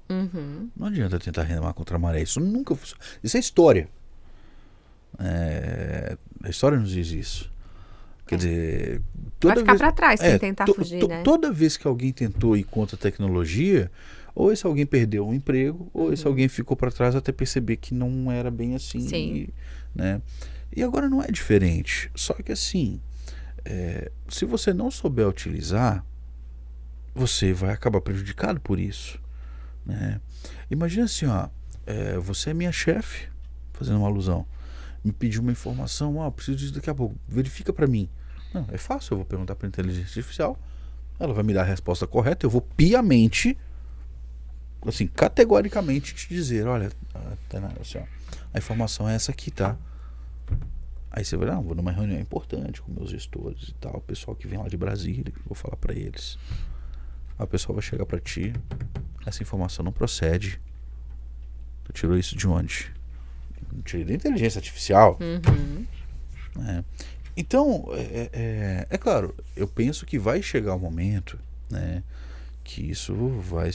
Speaker 2: Não adianta tentar remar contra a maré, isso nunca funciona. Isso é história. A história nos diz isso. Quer dizer,
Speaker 1: Vai ficar para trás quem tentar fugir, né?
Speaker 2: Toda vez que alguém tentou ir contra a tecnologia, ou esse alguém perdeu um emprego, ou esse alguém ficou para trás até perceber que não era bem assim.
Speaker 1: Sim.
Speaker 2: Né? E agora não é diferente. Só que assim, se você não souber utilizar, você vai acabar prejudicado por isso. Né? Imagina assim, ó, você é minha chefe, fazendo uma alusão, me pediu uma informação, preciso disso daqui a pouco, verifica para mim. Não, é fácil, eu vou perguntar para a inteligência artificial, ela vai me dar a resposta correta, eu vou piamente, assim, categoricamente te dizer, olha, assim, ó, a informação é essa aqui, tá? Aí você vai, vou numa reunião importante com meus gestores e tal, o pessoal que vem lá de Brasília, vou falar para eles. A pessoa vai chegar para ti, essa informação não procede. Tu tirou isso de onde? Eu tirei da inteligência artificial. Então, é claro, eu penso que vai chegar o momento, né, que isso vai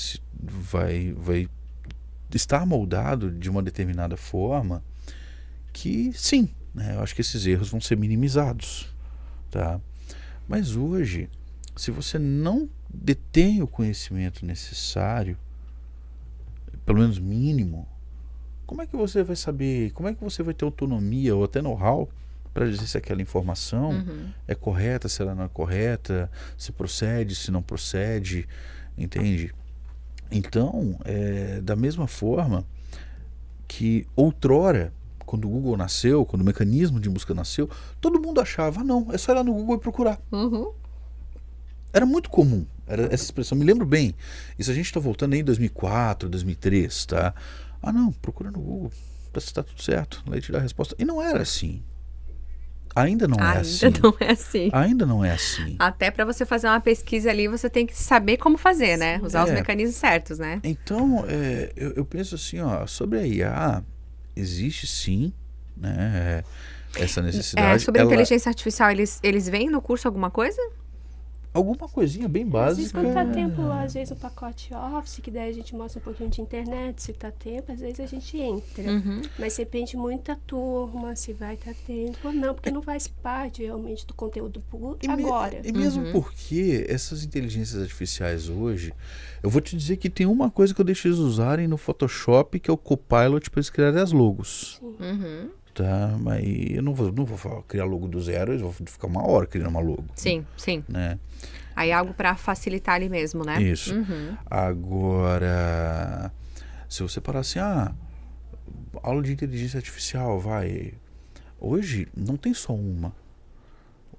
Speaker 2: estar moldado de uma determinada forma que, sim, né, eu acho que esses erros vão ser minimizados, tá? Mas hoje, se você não detém o conhecimento necessário, pelo menos mínimo, como é que você vai saber, como é que você vai ter autonomia ou até know-how para dizer se aquela informação é correta, se ela não é correta, se procede, se não procede, entende? Então, da mesma forma que outrora, quando o Google nasceu, quando o mecanismo de busca nasceu, todo mundo achava, não, é só ir lá no Google e procurar. Era muito comum, era essa expressão, me lembro bem. Isso a gente está voltando aí em 2004, 2003, tá? Não, procura no Google, para se está tudo certo, lá ele te dá a resposta. E não era assim. Ainda não é assim.
Speaker 1: Ainda não é assim.
Speaker 2: Ainda não é assim.
Speaker 1: Até para você fazer uma pesquisa ali, você tem que saber como fazer, né? Usar os mecanismos certos, né?
Speaker 2: Então, eu penso assim, ó, sobre a IA, existe sim, né, essa necessidade.
Speaker 1: Sobre a inteligência artificial, eles veem no curso alguma coisa?
Speaker 2: Alguma coisinha bem básica.
Speaker 3: Às vezes quando tá tempo, às vezes o pacote Office, que daí a gente mostra um pouquinho de internet, se tá tempo, às vezes a gente entra. Mas depende muito da turma, se vai estar tempo ou não, porque não faz parte realmente do conteúdo agora.
Speaker 2: E mesmo porque essas inteligências artificiais hoje, eu vou te dizer que tem uma coisa que eu deixo eles usarem no Photoshop, que é o Copilot para eles criarem as logos.
Speaker 1: Sim.
Speaker 2: Tá, mas eu não vou criar logo do zero, eu vou ficar uma hora criando uma logo.
Speaker 1: Sim.
Speaker 2: Né?
Speaker 1: Aí algo para facilitar ali mesmo, né?
Speaker 2: Isso. Agora, se você parar assim, aula de inteligência artificial, hoje não tem só uma.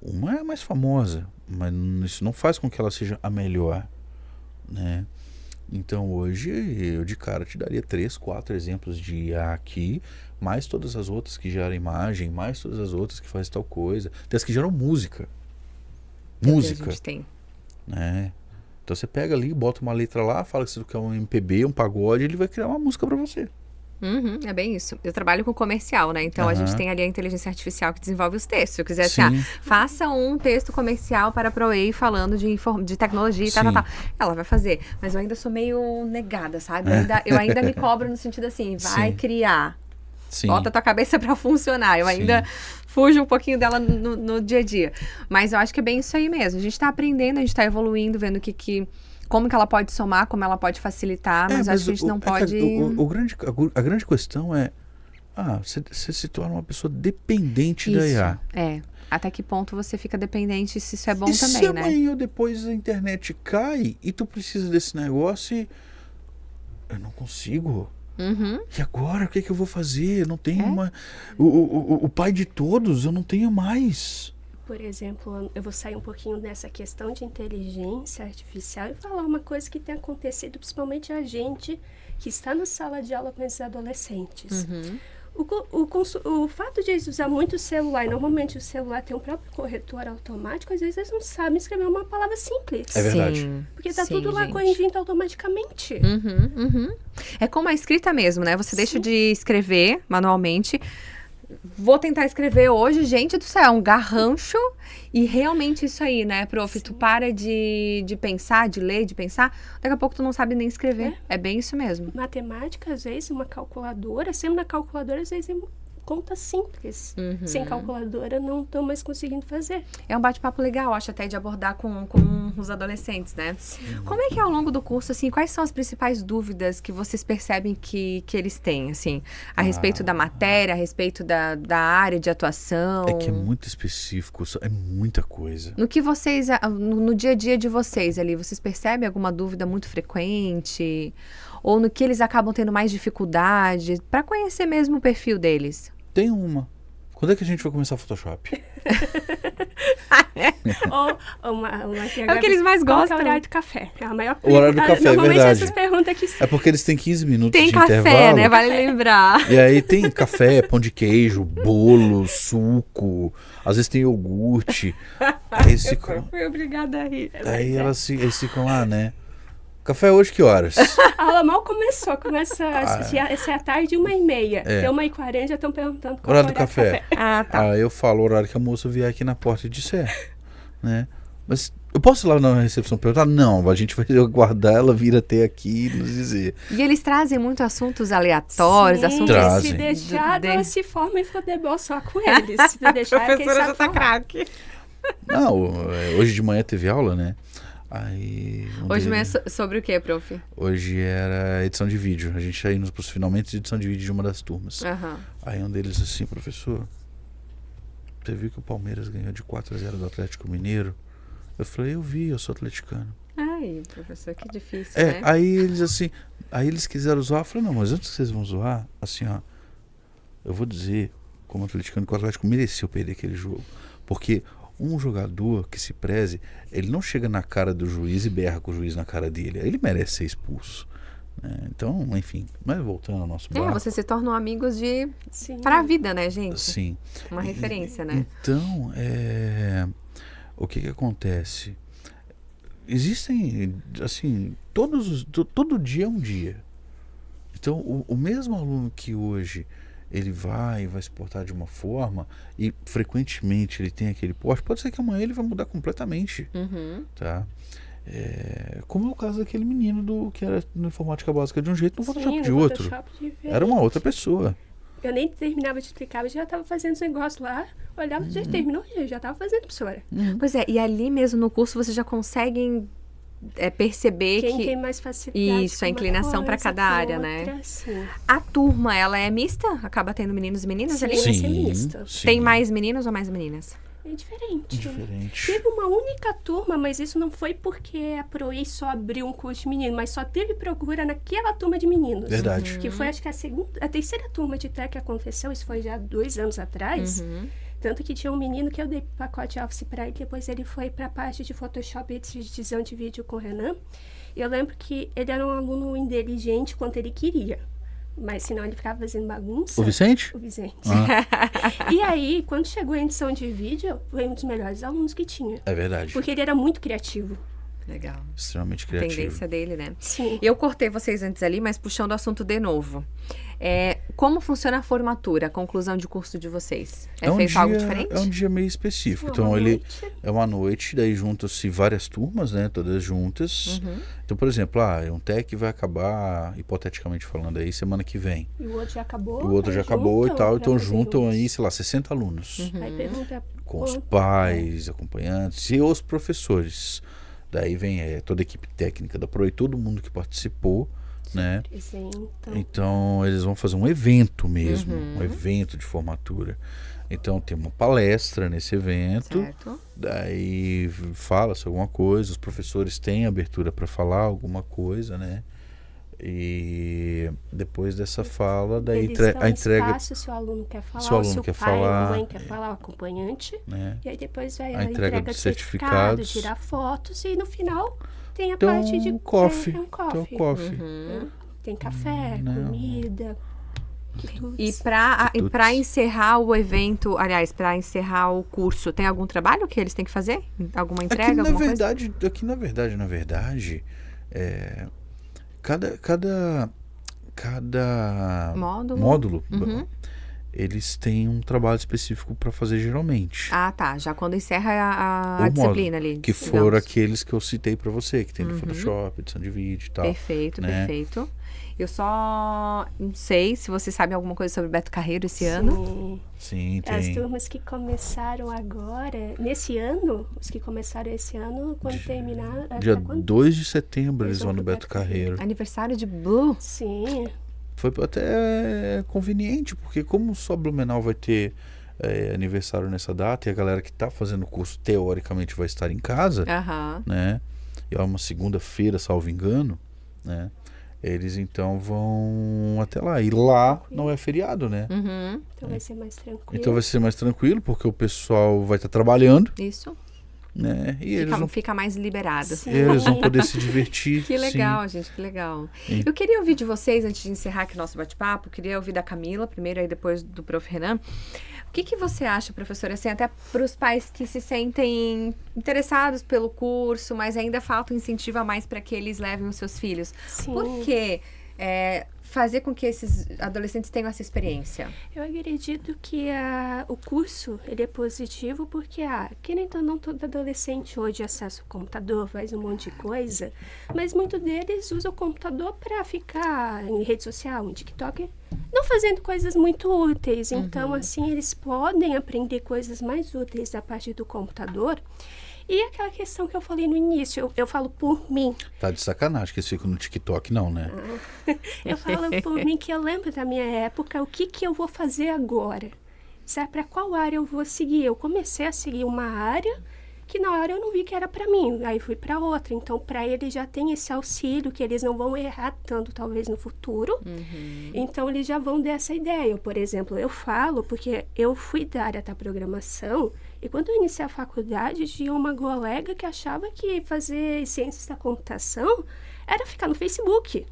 Speaker 2: Uma é a mais famosa, mas isso não faz com que ela seja a melhor, né? Então hoje eu de cara te daria 3, 4 exemplos de IA aqui, mais todas as outras que geram imagem, mais todas as outras que fazem tal coisa, tem as que geram música. Música.
Speaker 1: A gente tem.
Speaker 2: Né? Então você pega ali, bota uma letra lá, fala que você quer um MPB, um pagode, ele vai criar uma música para você.
Speaker 1: É bem isso. Eu trabalho com comercial, né? Então a gente tem ali a inteligência artificial que desenvolve os textos. Se eu quiser assim, faça um texto comercial para a ProWay falando de tecnologia e tal. Ela vai fazer. Mas eu ainda sou meio negada, sabe? Eu ainda me cobro no sentido assim, vai criar. Bota a tua cabeça para funcionar. Eu ainda fujo um pouquinho dela no dia a dia. Mas eu acho que é bem isso aí mesmo. A gente está aprendendo, a gente está evoluindo, vendo como que ela pode somar, como ela pode facilitar, mas acho que a gente não pode...
Speaker 2: A grande questão é, você se torna uma pessoa dependente da IA.
Speaker 1: Até que ponto você fica dependente, se isso é bom também,
Speaker 2: se
Speaker 1: né?
Speaker 2: amanhã ou depois a internet cai e tu precisa desse negócio e eu não consigo. E agora, o que eu vou fazer? Eu não tenho o pai de todos, eu não tenho mais.
Speaker 3: Por exemplo, eu vou sair um pouquinho dessa questão de inteligência artificial e falar uma coisa que tem acontecido, principalmente a gente que está na sala de aula com esses adolescentes. O fato de eles usar muito o celular, e normalmente o celular tem um próprio corretor automático, às vezes eles não sabem escrever uma palavra simples.
Speaker 2: É verdade.
Speaker 3: Porque tá tudo lá corrigindo automaticamente.
Speaker 1: É como a escrita mesmo, né? Você deixa de escrever manualmente. Vou tentar escrever hoje, gente do céu, é um garrancho. E realmente isso aí, né, prof? Tu para de pensar, de ler, de pensar, daqui a pouco tu não sabe nem escrever. É bem isso mesmo.
Speaker 3: Matemática, às vezes, uma calculadora, sendo na calculadora, às vezes é contas simples.
Speaker 1: Uhum.
Speaker 3: Sem calculadora, não estão mais conseguindo fazer.
Speaker 1: É um bate-papo legal, acho, até de abordar com os adolescentes, né? Como é que ao longo do curso, assim, quais são as principais dúvidas que vocês percebem que eles têm, assim, a respeito da matéria, a respeito da área de atuação?
Speaker 2: É que é muito específico, é muita coisa.
Speaker 1: No que vocês, no dia a dia de vocês ali, vocês percebem alguma dúvida muito frequente? Ou no que eles acabam tendo mais dificuldade? Para conhecer mesmo o perfil deles.
Speaker 2: Tem uma. Quando é que a gente vai começar Photoshop?
Speaker 3: Ou uma que
Speaker 1: É o que eles mais
Speaker 3: qual que
Speaker 1: gostam.
Speaker 3: é o horário do café? É a maior
Speaker 2: O horário do café, é
Speaker 3: normalmente
Speaker 2: verdade.
Speaker 3: essas perguntas que...
Speaker 2: É porque eles têm 15 minutos
Speaker 1: Tem
Speaker 2: de
Speaker 1: café,
Speaker 2: intervalo.
Speaker 1: né? Vale lembrar.
Speaker 2: E aí tem café, pão de queijo, bolo, suco, às vezes tem iogurte. Aí eles ficam,
Speaker 1: Fui obrigada a rir.
Speaker 2: aí eles ficam lá, né? Café hoje que horas?
Speaker 3: A aula mal começa essa é a tarde 1h30.
Speaker 2: É.
Speaker 3: Tem 1h40, já estão perguntando qual
Speaker 2: Horário
Speaker 3: é
Speaker 2: do café.
Speaker 1: Ah, tá.
Speaker 2: Aí eu falo o horário que a moça vier aqui na porta e disser, né? Mas eu posso ir lá na recepção perguntar? Não, a gente vai aguardar ela vir até aqui e nos dizer.
Speaker 1: E eles trazem muito assuntos aleatórios,
Speaker 3: Sim,
Speaker 1: assuntos...
Speaker 2: Trazem.
Speaker 3: se deixar,
Speaker 1: de-
Speaker 3: ela se forma em futebol só com eles. Se não deixar, quem sabe falar.
Speaker 1: craque.
Speaker 2: Não, hoje de manhã teve aula, né? Aí,
Speaker 1: Hoje de manhã sobre o que, prof?
Speaker 2: Hoje era edição de vídeo. A gente ia indo pros finalmente de edição de vídeo de uma das turmas.
Speaker 1: Aham.
Speaker 2: Aí um deles assim, professor, você viu que o Palmeiras ganhou de 4-0 do Atlético Mineiro? Eu falei, eu vi, eu sou atleticano.
Speaker 1: Ai, professor, que difícil,
Speaker 2: É,
Speaker 1: né?
Speaker 2: aí eles assim, aí eles quiseram zoar. Eu falei, não, mas antes que vocês vão zoar, assim, ó, eu vou dizer, como atleticano, que o Atlético mereceu perder aquele jogo. Porque um jogador que se preze, ele não chega na cara do juiz e berra com o juiz na cara dele. Ele merece ser expulso. Né? Então, enfim, mas voltando ao nosso barco.
Speaker 1: Vocês se tornam amigos
Speaker 3: Sim.
Speaker 1: para a vida, né, gente?
Speaker 2: Sim.
Speaker 1: Uma referência, né?
Speaker 2: Então, o que acontece? Existem, assim, todo dia é um dia. Então, o mesmo aluno que hoje ele vai se portar de uma forma e frequentemente ele tem aquele porte, pode ser que amanhã ele vai mudar completamente,
Speaker 1: Uhum.
Speaker 2: tá? Como é o caso daquele menino que era no informática básica de um jeito, no Photoshop
Speaker 3: Sim,
Speaker 2: de
Speaker 3: no
Speaker 2: outro.
Speaker 3: Photoshop diferente.
Speaker 2: Era uma outra pessoa.
Speaker 3: Eu nem terminava de explicar, eu já estava fazendo os negócios lá. Olhava, já terminou, eu já estava fazendo, professora.
Speaker 1: Pois é, e ali mesmo no curso vocês já conseguem perceber
Speaker 3: Quem
Speaker 1: que
Speaker 3: tem mais facilidade
Speaker 1: Isso,
Speaker 3: com
Speaker 1: a
Speaker 3: uma
Speaker 1: inclinação pra
Speaker 3: coisa,
Speaker 1: cada
Speaker 3: com
Speaker 1: área,
Speaker 3: outra,
Speaker 1: né?
Speaker 3: sim.
Speaker 1: a turma, ela é mista? Acaba tendo meninos e meninas
Speaker 3: Sim.
Speaker 1: ali?
Speaker 3: Vai ser mista.
Speaker 1: Tem mais meninos ou mais meninas?
Speaker 3: É diferente.
Speaker 2: Diferente.
Speaker 3: Teve uma única turma, mas isso não foi porque a ProEI só abriu um curso de menino, mas só teve procura naquela turma de meninos.
Speaker 2: Verdade.
Speaker 3: Que foi, acho que a terceira turma de TEC que aconteceu, isso foi já 2 anos atrás. Tanto que tinha um menino que eu dei pacote Office para ele, depois ele foi para a parte de Photoshop e edição de vídeo com o Renan. E eu lembro que ele era um aluno inteligente quanto ele queria. Mas senão ele ficava fazendo bagunça.
Speaker 2: O Vicente?
Speaker 3: O Vicente.
Speaker 2: Ah,
Speaker 3: E aí, quando chegou a edição de vídeo, foi um dos melhores alunos que tinha.
Speaker 2: é verdade.
Speaker 3: Porque ele era muito criativo.
Speaker 1: Legal.
Speaker 2: Extremamente
Speaker 1: A
Speaker 2: criativo.
Speaker 1: tendência dele, né?
Speaker 3: Sim.
Speaker 1: Eu cortei vocês antes ali, mas puxando o assunto de novo. Como funciona a formatura, a conclusão de curso de vocês? É feito algo diferente?
Speaker 2: É um dia meio específico.
Speaker 3: Uma
Speaker 2: Então, ele
Speaker 3: noite.
Speaker 2: é uma noite, daí juntam-se várias turmas, né? Todas juntas.
Speaker 1: Uhum.
Speaker 2: Então, por exemplo, um TEC vai acabar, hipoteticamente falando aí, semana que vem.
Speaker 3: E o outro já acabou.
Speaker 2: O outro
Speaker 3: aí
Speaker 2: já acabou e
Speaker 3: juntam
Speaker 2: tal.
Speaker 3: pra
Speaker 2: Então,
Speaker 3: fazer
Speaker 2: juntam
Speaker 3: juntos.
Speaker 2: aí, sei lá, 60 alunos.
Speaker 1: Uhum.
Speaker 3: Aí pergunta
Speaker 2: Com os
Speaker 3: quanto-
Speaker 2: pais, acompanhantes e os professores. Daí vem toda a equipe técnica da ProEI, todo mundo que participou, né?
Speaker 3: Apresentam.
Speaker 2: Então, eles vão fazer um evento mesmo,
Speaker 1: Uhum.
Speaker 2: um evento de formatura. Então, tem uma palestra nesse evento,
Speaker 1: Certo.
Speaker 2: daí fala-se alguma coisa, os professores têm abertura para falar alguma coisa, né? E depois dessa fala, daí
Speaker 3: Eles dão
Speaker 2: a entrega,
Speaker 3: espaço se o aluno quer falar,
Speaker 2: Se o aluno
Speaker 3: se o
Speaker 2: quer
Speaker 3: pai
Speaker 2: falar,
Speaker 3: ou a mãe quer falar, o acompanhante.
Speaker 2: né?
Speaker 3: E aí depois vai
Speaker 2: A
Speaker 3: a
Speaker 2: entrega
Speaker 3: entrega
Speaker 2: dos
Speaker 3: do certificado,
Speaker 2: certificados.
Speaker 3: tirar fotos e no final tem a
Speaker 2: Tem
Speaker 3: parte de
Speaker 2: um coffee,
Speaker 3: um
Speaker 2: tem um
Speaker 3: coffee.
Speaker 2: coffee.
Speaker 1: Uhum.
Speaker 3: Tem café,
Speaker 2: Não.
Speaker 3: comida, tudo.
Speaker 1: E para
Speaker 2: Quitutes.
Speaker 1: encerrar o evento, aliás, para encerrar o curso, tem algum trabalho que eles têm que fazer? Alguma entrega,
Speaker 2: Aqui na
Speaker 1: alguma coisa?
Speaker 2: verdade, cada
Speaker 1: Módulo?
Speaker 2: módulo
Speaker 1: Uhum.
Speaker 2: eles têm um trabalho específico para fazer geralmente.
Speaker 1: Ah, tá. Já quando encerra a
Speaker 2: O
Speaker 1: disciplina
Speaker 2: módulo,
Speaker 1: ali.
Speaker 2: que
Speaker 1: digamos.
Speaker 2: foram aqueles que eu citei para você, que tem no Photoshop, edição de vídeo e tal.
Speaker 1: Perfeito,
Speaker 2: né?
Speaker 1: perfeito. Eu só não sei se você sabe alguma coisa sobre Beto Carreiro esse ano.
Speaker 3: Sim.
Speaker 2: Sim,
Speaker 3: As
Speaker 2: tem.
Speaker 3: turmas que começaram agora, nesse ano, os que começaram esse ano, quando terminar...
Speaker 2: Dia
Speaker 3: até quando?
Speaker 2: 2 de setembro eles
Speaker 3: Eles
Speaker 2: vão
Speaker 3: vão
Speaker 2: no
Speaker 3: pro
Speaker 2: Beto
Speaker 3: Beto Carreiro.
Speaker 2: Carreiro.
Speaker 1: Aniversário de Blue.
Speaker 3: Sim.
Speaker 2: Foi até conveniente, porque como só Blumenau vai ter aniversário nessa data e a galera que está fazendo o curso teoricamente vai estar em casa,
Speaker 1: Aham.
Speaker 2: né? E é uma segunda-feira, salvo engano, né? Eles então vão até lá. E lá não é feriado, né?
Speaker 1: Uhum.
Speaker 3: Então vai ser mais tranquilo.
Speaker 2: Então vai ser mais tranquilo, porque o pessoal vai estar trabalhando,
Speaker 1: Isso.
Speaker 2: né? E
Speaker 1: Fica mais liberado.
Speaker 3: Sim.
Speaker 2: eles vão poder se divertir.
Speaker 1: Que legal,
Speaker 2: sim.
Speaker 1: gente, que legal.
Speaker 2: Sim.
Speaker 1: Eu queria ouvir de vocês, antes de encerrar aqui o nosso bate-papo, queria ouvir da Camila, primeiro, aí depois do Prof. Renan. O que você acha, professora, assim, até para os pais que se sentem interessados pelo curso, mas ainda falta um incentivo a mais para que eles levem os seus filhos?
Speaker 3: Sim.
Speaker 1: Por que fazer com que esses adolescentes tenham essa experiência?
Speaker 3: Eu acredito que o curso ele é positivo porque, querendo ou não, todo adolescente hoje acessa o computador, faz um monte de coisa, mas muitos deles usam o computador para ficar em rede social, em TikTok, não fazendo coisas muito úteis. Então, assim, eles podem aprender coisas mais úteis a partir do computador. E aquela questão que eu falei no início, eu falo por mim.
Speaker 2: Tá de sacanagem que eles ficam no TikTok, não, né?
Speaker 3: Eu falo por mim que eu lembro da minha época, o que eu vou fazer agora? Sabe, para qual área eu vou seguir? Eu comecei a seguir uma área que na hora eu não vi que era para mim, aí fui para outra. Então, para eles já tem esse auxílio, que eles não vão errar tanto, talvez, no futuro. Então, eles já vão dessa ideia. Por exemplo, eu falo, porque eu fui da área da programação, e quando eu iniciei a faculdade, tinha uma colega que achava que fazer ciências da computação era ficar no Facebook.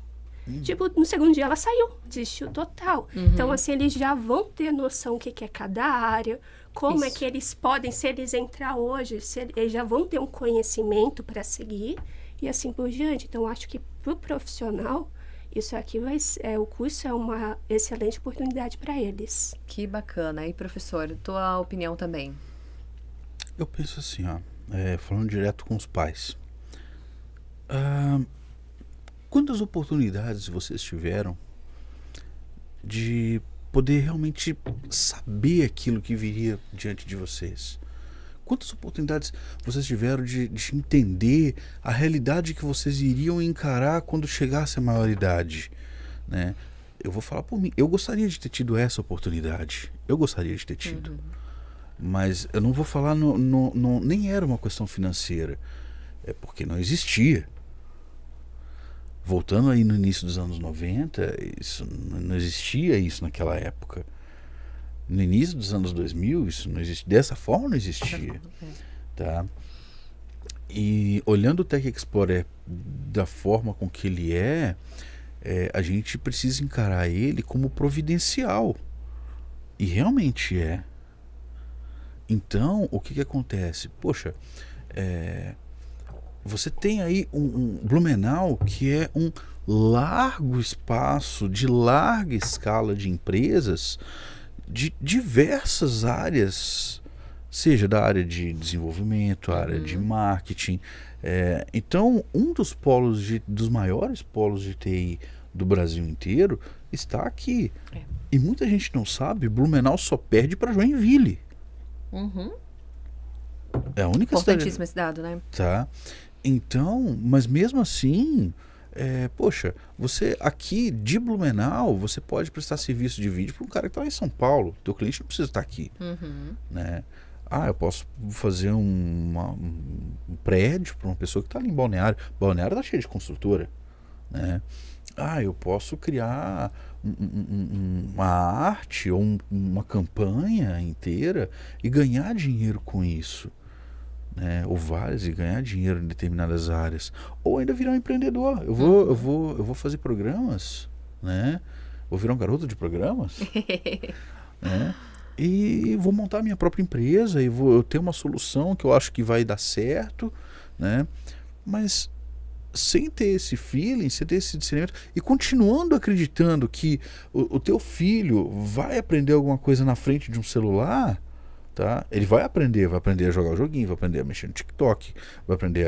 Speaker 3: Tipo, no segundo dia ela saiu, desistiu total. Então, assim, eles já vão ter noção o que é cada área, como é que eles podem, se eles entrar hoje, eles já vão ter um conhecimento para seguir e assim por diante. Então, acho que para o profissional, isso aqui o curso é uma excelente oportunidade para eles.
Speaker 1: Que bacana. E, professor, tua opinião também?
Speaker 2: Eu penso assim, falando direto com os pais. Quantas oportunidades vocês tiveram de poder realmente saber aquilo que viria diante de vocês? Quantas oportunidades vocês tiveram de entender a realidade que vocês iriam encarar quando chegasse a maioridade, né? Eu vou falar por mim. Eu gostaria de ter tido essa oportunidade. Eu gostaria de ter tido. Mas eu não vou falar nem era uma questão financeira. É porque não existia. Voltando aí no início dos anos 90, não existia isso naquela época. No início dos anos 2000, isso não existia. Dessa forma não existia. Tá? E olhando o Tech Explorer da forma com que ele a gente precisa encarar ele como providencial. E realmente é. Então, o que acontece? Poxa, você tem aí um Blumenau que é um largo espaço, de larga escala de empresas de diversas áreas, seja da área de desenvolvimento, área de marketing. Então, um dos maiores polos de TI do Brasil inteiro está aqui. E muita gente não sabe, Blumenau só perde para Joinville. É a única
Speaker 1: Importantíssimo esse dado, né?
Speaker 2: Tá. Então, mas mesmo assim, poxa, você aqui de Blumenau, você pode prestar serviço de vídeo para um cara que está lá em São Paulo. Teu cliente não precisa estar aqui, né? Eu posso fazer um prédio para uma pessoa que está ali em Balneário. Balneário está cheio de construtora, né? Eu posso criar uma arte ou uma campanha inteira e ganhar dinheiro com isso, né? Ou várias, e ganhar dinheiro em determinadas áreas, ou ainda virar um empreendedor. Eu vou fazer programas, né? Vou virar um garoto de programas, né? E vou montar minha própria empresa e eu ter uma solução que eu acho que vai dar certo, né? Mas sem ter esse feeling, sem ter esse discernimento e continuando acreditando que o teu filho vai aprender alguma coisa na frente de um celular, tá? Ele vai aprender a jogar o joguinho, vai aprender a mexer no TikTok, vai aprender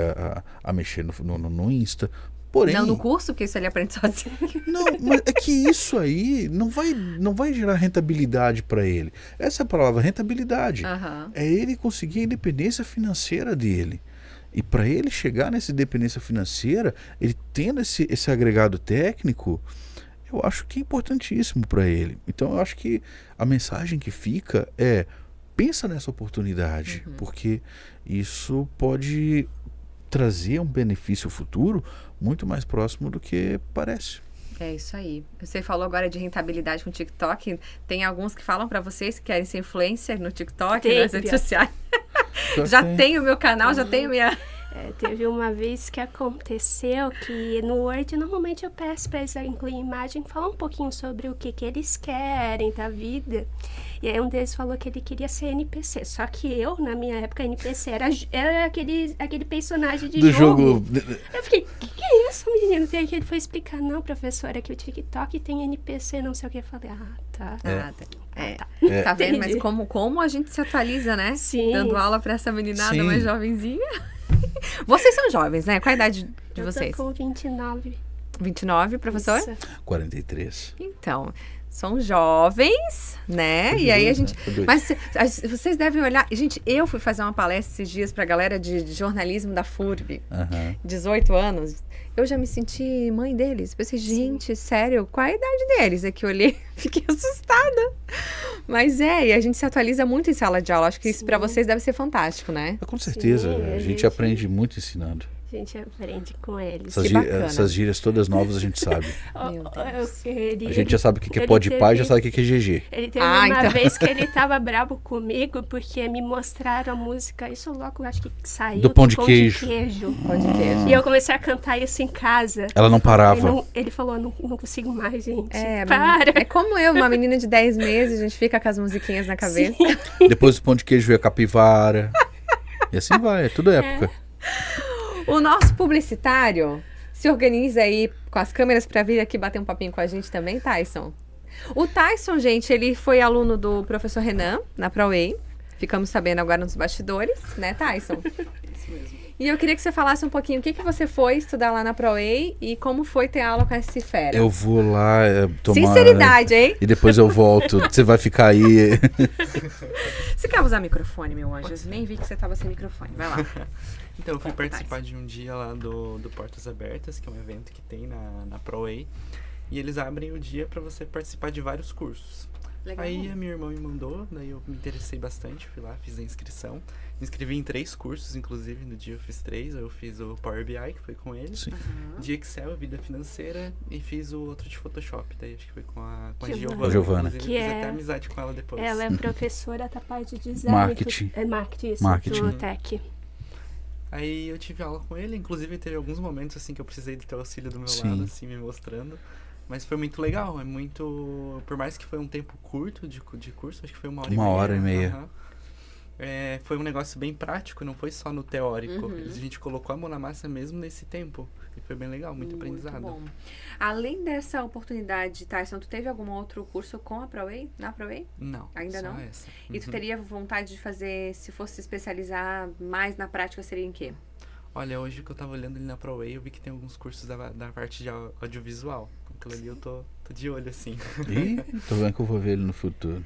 Speaker 2: a mexer no Insta. Porém,
Speaker 1: Não no curso, porque isso ele aprende sozinho.
Speaker 2: não, mas é que isso aí não vai gerar rentabilidade para ele. Essa é a palavra, rentabilidade.
Speaker 1: Aham.
Speaker 2: É ele conseguir a independência financeira dele. E para ele chegar nessa independência financeira, ele tendo esse agregado técnico, eu acho que é importantíssimo para ele. Então eu acho que a mensagem que fica é: pensa nessa oportunidade, porque isso pode trazer um benefício futuro muito mais próximo do que parece.
Speaker 1: É isso aí. Você falou agora de rentabilidade com o TikTok. Tem alguns que falam pra vocês que querem ser influencer no TikTok,
Speaker 3: Tem,
Speaker 1: nas redes
Speaker 3: Bia.
Speaker 1: sociais. Já tenho o meu canal, já tenho minha...
Speaker 3: Teve uma vez que aconteceu que no Word, normalmente eu peço para eles incluir imagem, falar um pouquinho sobre o que eles querem da vida. E aí um deles falou que ele queria ser NPC. Só que eu, na minha época, NPC era aquele personagem de
Speaker 2: Do
Speaker 3: jogo.
Speaker 2: jogo.
Speaker 3: Eu fiquei, que é isso, menino? E aí que ele foi explicar, não, professora, que o TikTok tem NPC, não sei o que. Eu falei, tá.
Speaker 1: Tá vendo?
Speaker 3: Entendi.
Speaker 1: Mas como a gente se atualiza, né?
Speaker 3: Sim.
Speaker 1: Dando aula pra essa meninada
Speaker 2: Sim.
Speaker 1: mais jovenzinha. Vocês são jovens, né? Qual a idade de
Speaker 3: Eu
Speaker 1: vocês?
Speaker 3: tô com 29.
Speaker 1: 29, professor?
Speaker 3: Isso.
Speaker 2: 43.
Speaker 1: Então, são jovens, né? E aí a gente...
Speaker 2: Dois.
Speaker 1: Mas vocês devem olhar... Gente, eu fui fazer uma palestra esses dias pra galera de jornalismo da FURB.
Speaker 2: Aham.
Speaker 1: 18 anos. Eu já me senti mãe deles. Pensei, gente, sério, qual a idade deles? É que eu olhei, fiquei assustada. Mas e a gente se atualiza muito em sala de aula. Acho que isso pra vocês deve ser fantástico, né?
Speaker 2: Com certeza,
Speaker 3: Sim,
Speaker 2: a
Speaker 3: a
Speaker 2: gente
Speaker 3: gente-
Speaker 2: aprende muito ensinando.
Speaker 3: A gente aprende com eles.
Speaker 2: Essas,
Speaker 1: Que bacana.
Speaker 2: essas gírias todas novas a gente sabe.
Speaker 1: Meu Deus.
Speaker 2: A gente já sabe o que é
Speaker 3: ele
Speaker 2: pode pai, já
Speaker 3: teve-
Speaker 2: sabe o que é GG.
Speaker 3: Ele teve
Speaker 1: Ah,
Speaker 3: uma
Speaker 1: então.
Speaker 3: vez que ele tava bravo comigo porque me mostraram a música, isso logo acho que saiu
Speaker 2: Do pão de queijo.
Speaker 1: Pão de queijo.
Speaker 3: E eu comecei a cantar isso em casa.
Speaker 2: Ela não parava.
Speaker 3: Ele falou, não consigo mais, gente.
Speaker 1: É,
Speaker 3: Para.
Speaker 1: é como eu, uma menina de 10 meses, a gente fica com as musiquinhas na cabeça.
Speaker 2: Depois do pão de queijo veio a capivara. E assim vai, é tudo época.
Speaker 1: O nosso publicitário se organiza aí com as câmeras para vir aqui bater um papinho com a gente também, Tyson. O Tyson, gente, ele foi aluno do professor Renan, na ProWay. Ficamos sabendo agora nos bastidores, né, Tyson?
Speaker 4: Isso mesmo.
Speaker 1: E eu queria que você falasse um pouquinho o que você foi estudar lá na ProWay e como foi ter aula com esse fera.
Speaker 2: Eu vou lá tomar...
Speaker 1: Sinceridade, hein?
Speaker 2: E depois eu volto. Você vai ficar aí.
Speaker 1: Você quer usar microfone, meu anjo? Eu nem vi que você tava sem microfone. Vai lá.
Speaker 4: Então, eu fui participar de um dia lá do Portas Abertas, que é um evento que tem na ProWay. E eles abrem o dia para você participar de vários cursos.
Speaker 1: Legal.
Speaker 4: Aí a minha irmã me mandou, daí eu me interessei bastante, fui lá, fiz a inscrição. Me inscrevi em 3 cursos, inclusive, no dia eu fiz 3. Eu fiz o Power BI, que foi com ele.
Speaker 2: Sim.
Speaker 4: De Excel, Vida Financeira, e fiz o outro de Photoshop, daí acho que foi com a
Speaker 3: Giovana.
Speaker 4: Giovana.
Speaker 2: Giovana.
Speaker 4: Inclusive,
Speaker 3: Que
Speaker 4: fiz
Speaker 3: é-
Speaker 4: até amizade com ela depois.
Speaker 3: Ela é professora da parte de design.
Speaker 2: Marketing.
Speaker 3: É marketing, isso,
Speaker 2: Marketing.
Speaker 3: do Tech.
Speaker 4: Aí eu tive aula com ele, inclusive teve alguns momentos assim que eu precisei do teu auxílio do meu
Speaker 2: Sim.
Speaker 4: lado, assim, me mostrando. Mas foi muito legal, é muito... Por mais que foi um tempo curto de curso, acho que foi 1 hora e meia.
Speaker 2: Uma hora e meia.
Speaker 4: aham. Foi um negócio bem prático, não foi só no teórico.
Speaker 1: Uhum.
Speaker 4: A gente colocou a mão na massa mesmo nesse tempo. E foi bem legal, muito aprendizado.
Speaker 1: bom. Além dessa oportunidade, Tyson, tu teve algum outro curso com a ProWay? Na ProWay?
Speaker 4: Não,
Speaker 1: Ainda
Speaker 4: só
Speaker 1: não?
Speaker 4: essa.
Speaker 1: E tu
Speaker 4: Uhum.
Speaker 1: teria vontade de fazer, se fosse se especializar mais na prática, seria em quê?
Speaker 4: Olha, hoje que eu tava olhando ali na ProWay, eu vi que tem alguns cursos da parte de audiovisual. Aquilo ali eu tô de olho, assim.
Speaker 2: Ih, tô vendo que eu vou ver ele no futuro.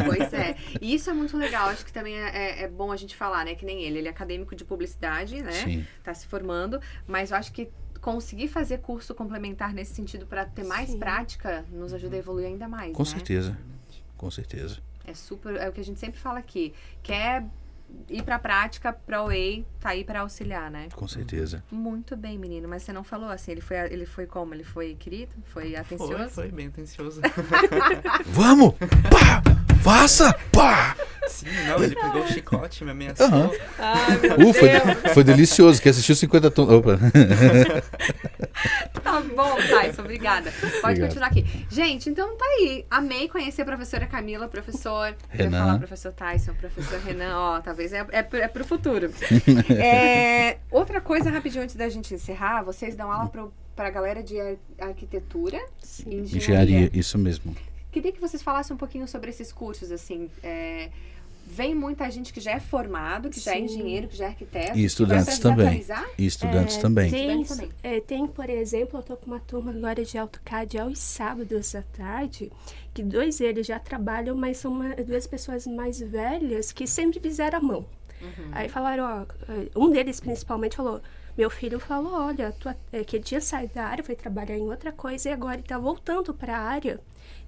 Speaker 1: Pois é. E isso é muito legal. Acho que também é bom a gente falar, né? Que nem ele. Ele é acadêmico de publicidade, né?
Speaker 2: Sim.
Speaker 1: Tá se formando. Mas eu acho que conseguir fazer curso complementar nesse sentido para ter mais
Speaker 3: Sim.
Speaker 1: prática nos ajuda a evoluir ainda mais,
Speaker 2: Com
Speaker 1: né?
Speaker 2: certeza. Com certeza.
Speaker 1: É o que a gente sempre fala aqui. Quer ir pra prática, ProWay tá aí pra auxiliar, né?
Speaker 2: Com certeza.
Speaker 1: Muito bem, menino. Mas você não falou assim, ele foi como? Ele foi querido? Foi atencioso?
Speaker 4: Foi bem atencioso.
Speaker 2: Vamos! Pá! Faça! Pá!
Speaker 4: Sim, não, ele pegou o chicote, me ameaçou.
Speaker 2: Aham.
Speaker 1: Ai, meu
Speaker 2: Foi delicioso. Quem assistiu 50 tons. Opa.
Speaker 1: Tá bom, Tyson, obrigada. Pode
Speaker 2: Obrigado.
Speaker 1: continuar aqui. Gente, então tá aí. Amei conhecer a professora Camila, professor. Eu ia
Speaker 2: Renan.
Speaker 1: falar professor Tyson, professor Renan, ó, talvez é pro futuro. Outra coisa, rapidinho, antes da gente encerrar, vocês dão aula pra galera de arquitetura e
Speaker 2: Engenharia, isso mesmo.
Speaker 1: Queria que vocês falassem um pouquinho sobre esses cursos, assim. Vem muita gente que já é formado, que já é
Speaker 3: Sim.
Speaker 1: engenheiro, que já é arquiteto.
Speaker 2: E estudantes também. E estudantes também.
Speaker 3: Tem, por exemplo, eu tô com uma turma agora de AutoCAD aos sábados à tarde, que 2 deles já trabalham, mas são 2 pessoas mais velhas que sempre fizeram à mão. Aí falaram, ó, um deles principalmente falou, meu filho falou, olha, que ele tinha saído da área, foi trabalhar em outra coisa e agora ele tá voltando para a área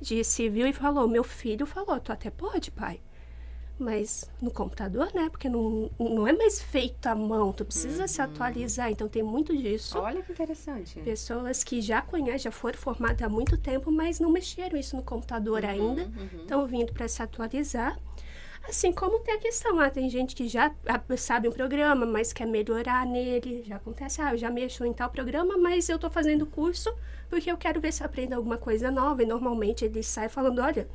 Speaker 3: de civil e falou, meu filho falou, tu até pode, pai. Mas no computador, né? Porque não é mais feito à mão, tu precisa se atualizar, então tem muito disso.
Speaker 1: Olha que interessante.
Speaker 3: Pessoas que já conhecem, já foram formadas há muito tempo, mas não mexeram isso no computador ainda, estão vindo para se atualizar. Assim como tem a questão, tem gente que já sabe um programa, mas quer melhorar nele, já acontece, eu já mexo em tal programa, mas eu estou fazendo curso porque eu quero ver se eu aprendo alguma coisa nova, e normalmente ele sai falando, olha,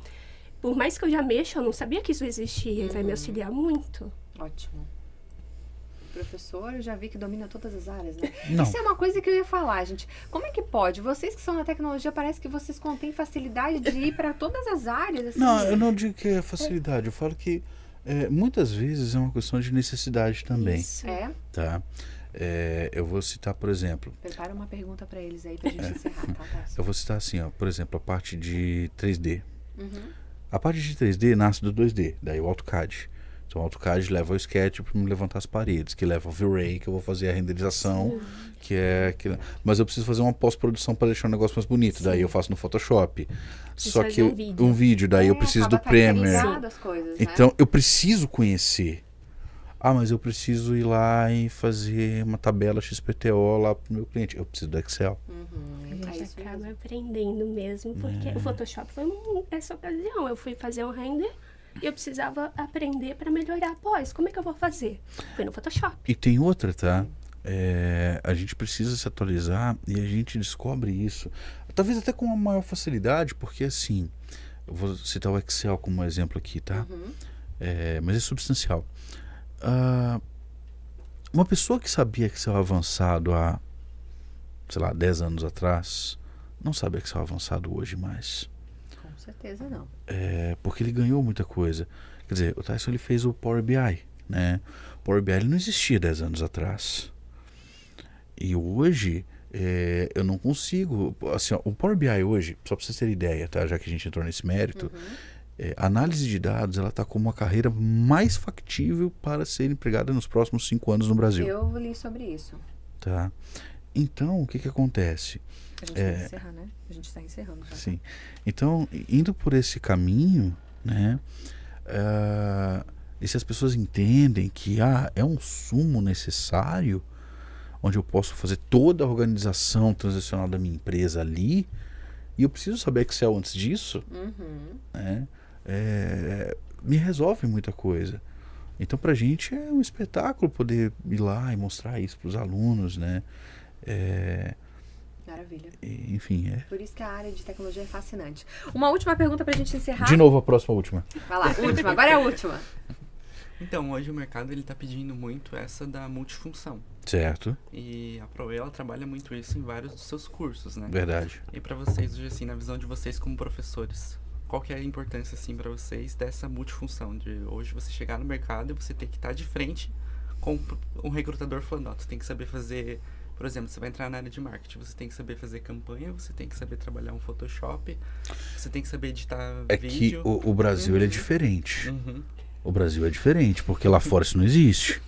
Speaker 3: por mais que eu já mexa, eu não sabia que isso existia, vai me auxiliar muito.
Speaker 1: Ótimo. O professor, eu já vi que domina todas as áreas, né?
Speaker 2: Não.
Speaker 1: Isso é uma coisa que eu ia falar, gente. Como é que pode? Vocês que são na tecnologia, parece que vocês contêm facilidade de ir para todas as áreas. Assim.
Speaker 2: Não, eu não digo que é facilidade. Eu falo que muitas vezes é uma questão de necessidade também.
Speaker 3: Isso.
Speaker 2: Tá? Eu vou citar, por exemplo...
Speaker 1: Prepara uma pergunta para eles aí pra gente encerrar, tá?
Speaker 2: Eu vou citar assim, ó, por exemplo, a parte de 3D. A parte de 3D nasce do 2D, daí o AutoCAD. Então o AutoCAD leva o Sketch para me levantar as paredes, que leva o V-Ray, que eu vou fazer a renderização, mas eu preciso fazer uma pós-produção para deixar o negócio mais bonito, daí eu faço no Photoshop. Só que
Speaker 3: um vídeo.
Speaker 2: Daí eu preciso do Premiere.
Speaker 1: As coisas,
Speaker 2: Então eu preciso conhecer. Mas eu preciso ir lá e fazer uma tabela XPTO lá pro meu cliente. Eu preciso do Excel.
Speaker 3: A gente acaba aprendendo mesmo, porque o Photoshop foi essa ocasião. Eu fui fazer um render e eu precisava aprender para melhorar após. Como é que eu vou fazer? Foi no Photoshop.
Speaker 2: E tem outra, tá? A gente precisa se atualizar e a gente descobre isso. Talvez até com uma maior facilidade, porque assim, eu vou citar o Excel como exemplo aqui, tá? Mas é substancial. Uma pessoa que sabia Excel avançado há, sei lá, 10 anos atrás, não sabe Excel avançado hoje mais.
Speaker 1: Com certeza não.
Speaker 2: Porque ele ganhou muita coisa. Quer dizer, o Tyson ele fez o Power BI, né? O Power BI ele não existia 10 anos atrás. E hoje, eu não consigo... Assim, ó, o Power BI hoje, só para vocês terem ideia, tá? Já que a gente entrou nesse mérito, a análise de dados, ela está como uma carreira mais factível para ser empregada nos próximos 5 anos no Brasil.
Speaker 1: Eu li sobre isso.
Speaker 2: Tá? Então, o que acontece?
Speaker 1: A gente vai encerrar, né? A gente está encerrando já.
Speaker 2: Sim. Então, indo por esse caminho, né? E se as pessoas entendem que é um sumo necessário, onde eu posso fazer toda a organização transacional da minha empresa ali, e eu preciso saber Excel antes disso, né? Me resolve muita coisa. Então, pra gente é um espetáculo poder ir lá e mostrar isso para os alunos, né?
Speaker 1: Maravilha.
Speaker 2: Enfim,
Speaker 1: Por isso que a área de tecnologia é fascinante. Uma última pergunta pra gente encerrar.
Speaker 2: De novo, a próxima última.
Speaker 1: Vai lá, última. Agora é a última.
Speaker 4: Então, hoje o mercado ele tá pedindo muito essa da multifunção.
Speaker 2: Certo.
Speaker 4: E a ProWay, ela trabalha muito isso em vários dos seus cursos, né?
Speaker 2: Verdade.
Speaker 4: E pra vocês, hoje, assim, na visão de vocês como professores, qual que é a importância, assim, pra vocês dessa multifunção? De hoje você chegar no mercado e você ter que estar de frente com um recrutador falando, tu tem que saber fazer... Por exemplo, você vai entrar na área de marketing, você tem que saber fazer campanha, você tem que saber trabalhar um Photoshop, você tem que saber editar vídeo.
Speaker 2: É que o Brasil ele é diferente. O Brasil é diferente, porque lá fora isso não existe.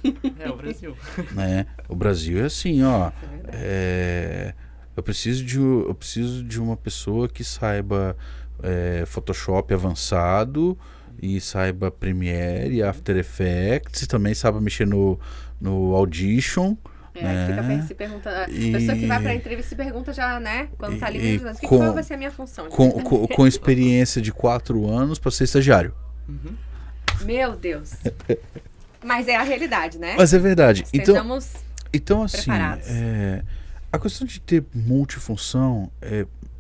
Speaker 4: O Brasil.
Speaker 2: Né? O Brasil é assim, ó. Eu preciso de uma pessoa que saiba Photoshop avançado e saiba Premiere, After Effects, e também saiba mexer no Audition.
Speaker 1: Fica se perguntando. A pessoa que vai pra entrevista se pergunta já, né? Quando tá ali, qual vai ser a minha função?
Speaker 2: Com experiência de 4 anos para ser estagiário.
Speaker 1: Meu Deus. Mas é a realidade, né?
Speaker 2: Mas é verdade.
Speaker 1: Estejamos
Speaker 2: Então assim,
Speaker 1: preparados.
Speaker 2: a questão de ter multifunção,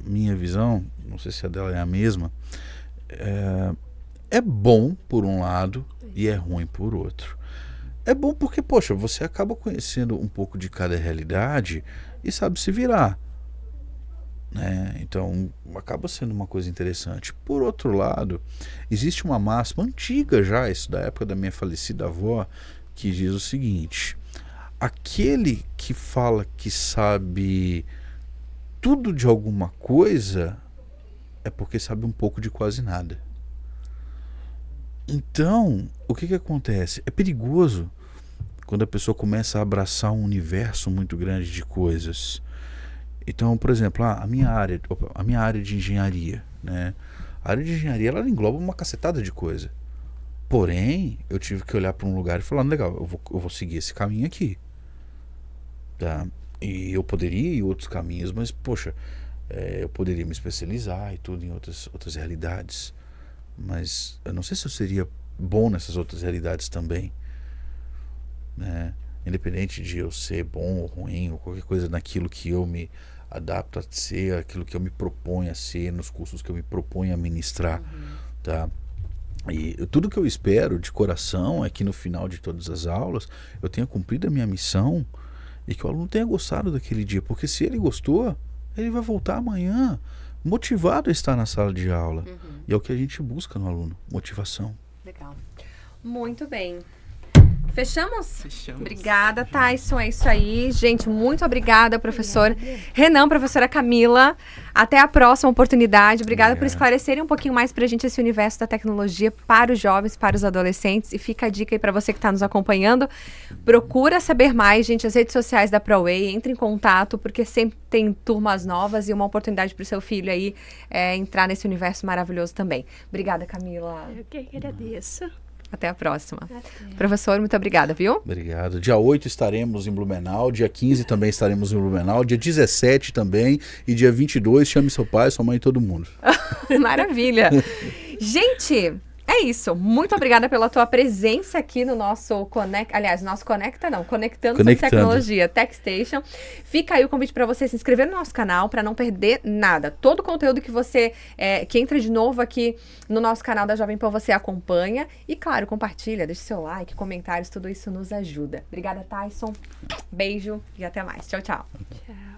Speaker 2: minha visão, não sei se a dela é a mesma, é bom por um lado e é ruim por outro. É bom porque, poxa, você acaba conhecendo um pouco de cada realidade e sabe se virar, né? Então, acaba sendo uma coisa interessante. Por outro lado, existe uma máxima antiga já, isso da época da minha falecida avó, que diz o seguinte: aquele que fala que sabe tudo de alguma coisa é porque sabe um pouco de quase nada. Então, o que acontece? É perigoso quando a pessoa começa a abraçar um universo muito grande de coisas. Então, por exemplo, a minha área de engenharia, né? A área de engenharia, ela engloba uma cacetada de coisa. Porém, eu tive que olhar para um lugar e falar, legal, eu vou seguir esse caminho aqui. Tá? E eu poderia ir em outros caminhos, mas, poxa, eu poderia me especializar e tudo em outras realidades. Mas eu não sei se eu seria bom nessas outras realidades também, né? Independente de eu ser bom ou ruim ou qualquer coisa naquilo que eu me adapto a ser, aquilo que eu me proponho a ser, nos cursos que eu me proponho a ministrar, tá? E tudo que eu espero de coração é que no final de todas as aulas eu tenha cumprido a minha missão e que o aluno tenha gostado daquele dia, porque se ele gostou, ele vai voltar amanhã motivado a estar na sala de aula. E é o que a gente busca no aluno, motivação.
Speaker 1: Legal. Muito bem. Fechamos?
Speaker 4: Fechamos.
Speaker 1: Obrigada, Tyson. É isso aí. Gente, muito obrigada, professor Renan, professora Camila. Até a próxima oportunidade. Obrigada por esclarecerem um pouquinho mais pra gente esse universo da tecnologia para os jovens, para os adolescentes. E fica a dica aí pra você que está nos acompanhando. Procura saber mais, gente, as redes sociais da ProWay. Entre em contato, porque sempre tem turmas novas e uma oportunidade pro seu filho aí entrar nesse universo maravilhoso também. Obrigada, Camila.
Speaker 3: Eu que agradeço.
Speaker 1: Até a próxima.
Speaker 3: Até.
Speaker 1: Professor, muito obrigada, viu?
Speaker 2: Obrigado. Dia 8 estaremos em Blumenau, dia 15 também estaremos em Blumenau, dia 17 também e dia 22 chame seu pai, sua mãe e todo mundo.
Speaker 1: Maravilha. Gente, é isso. Muito obrigada pela tua presença aqui no nosso Conectando sobre Tecnologia, TechStation. Fica aí o convite para você se inscrever no nosso canal para não perder nada. Todo o conteúdo que você que entra de novo aqui no nosso canal da Jovem Pan, você acompanha. E claro, compartilha, deixa seu like, comentários, tudo isso nos ajuda. Obrigada, Tyson. Beijo e até mais. Tchau, tchau.
Speaker 3: Tchau.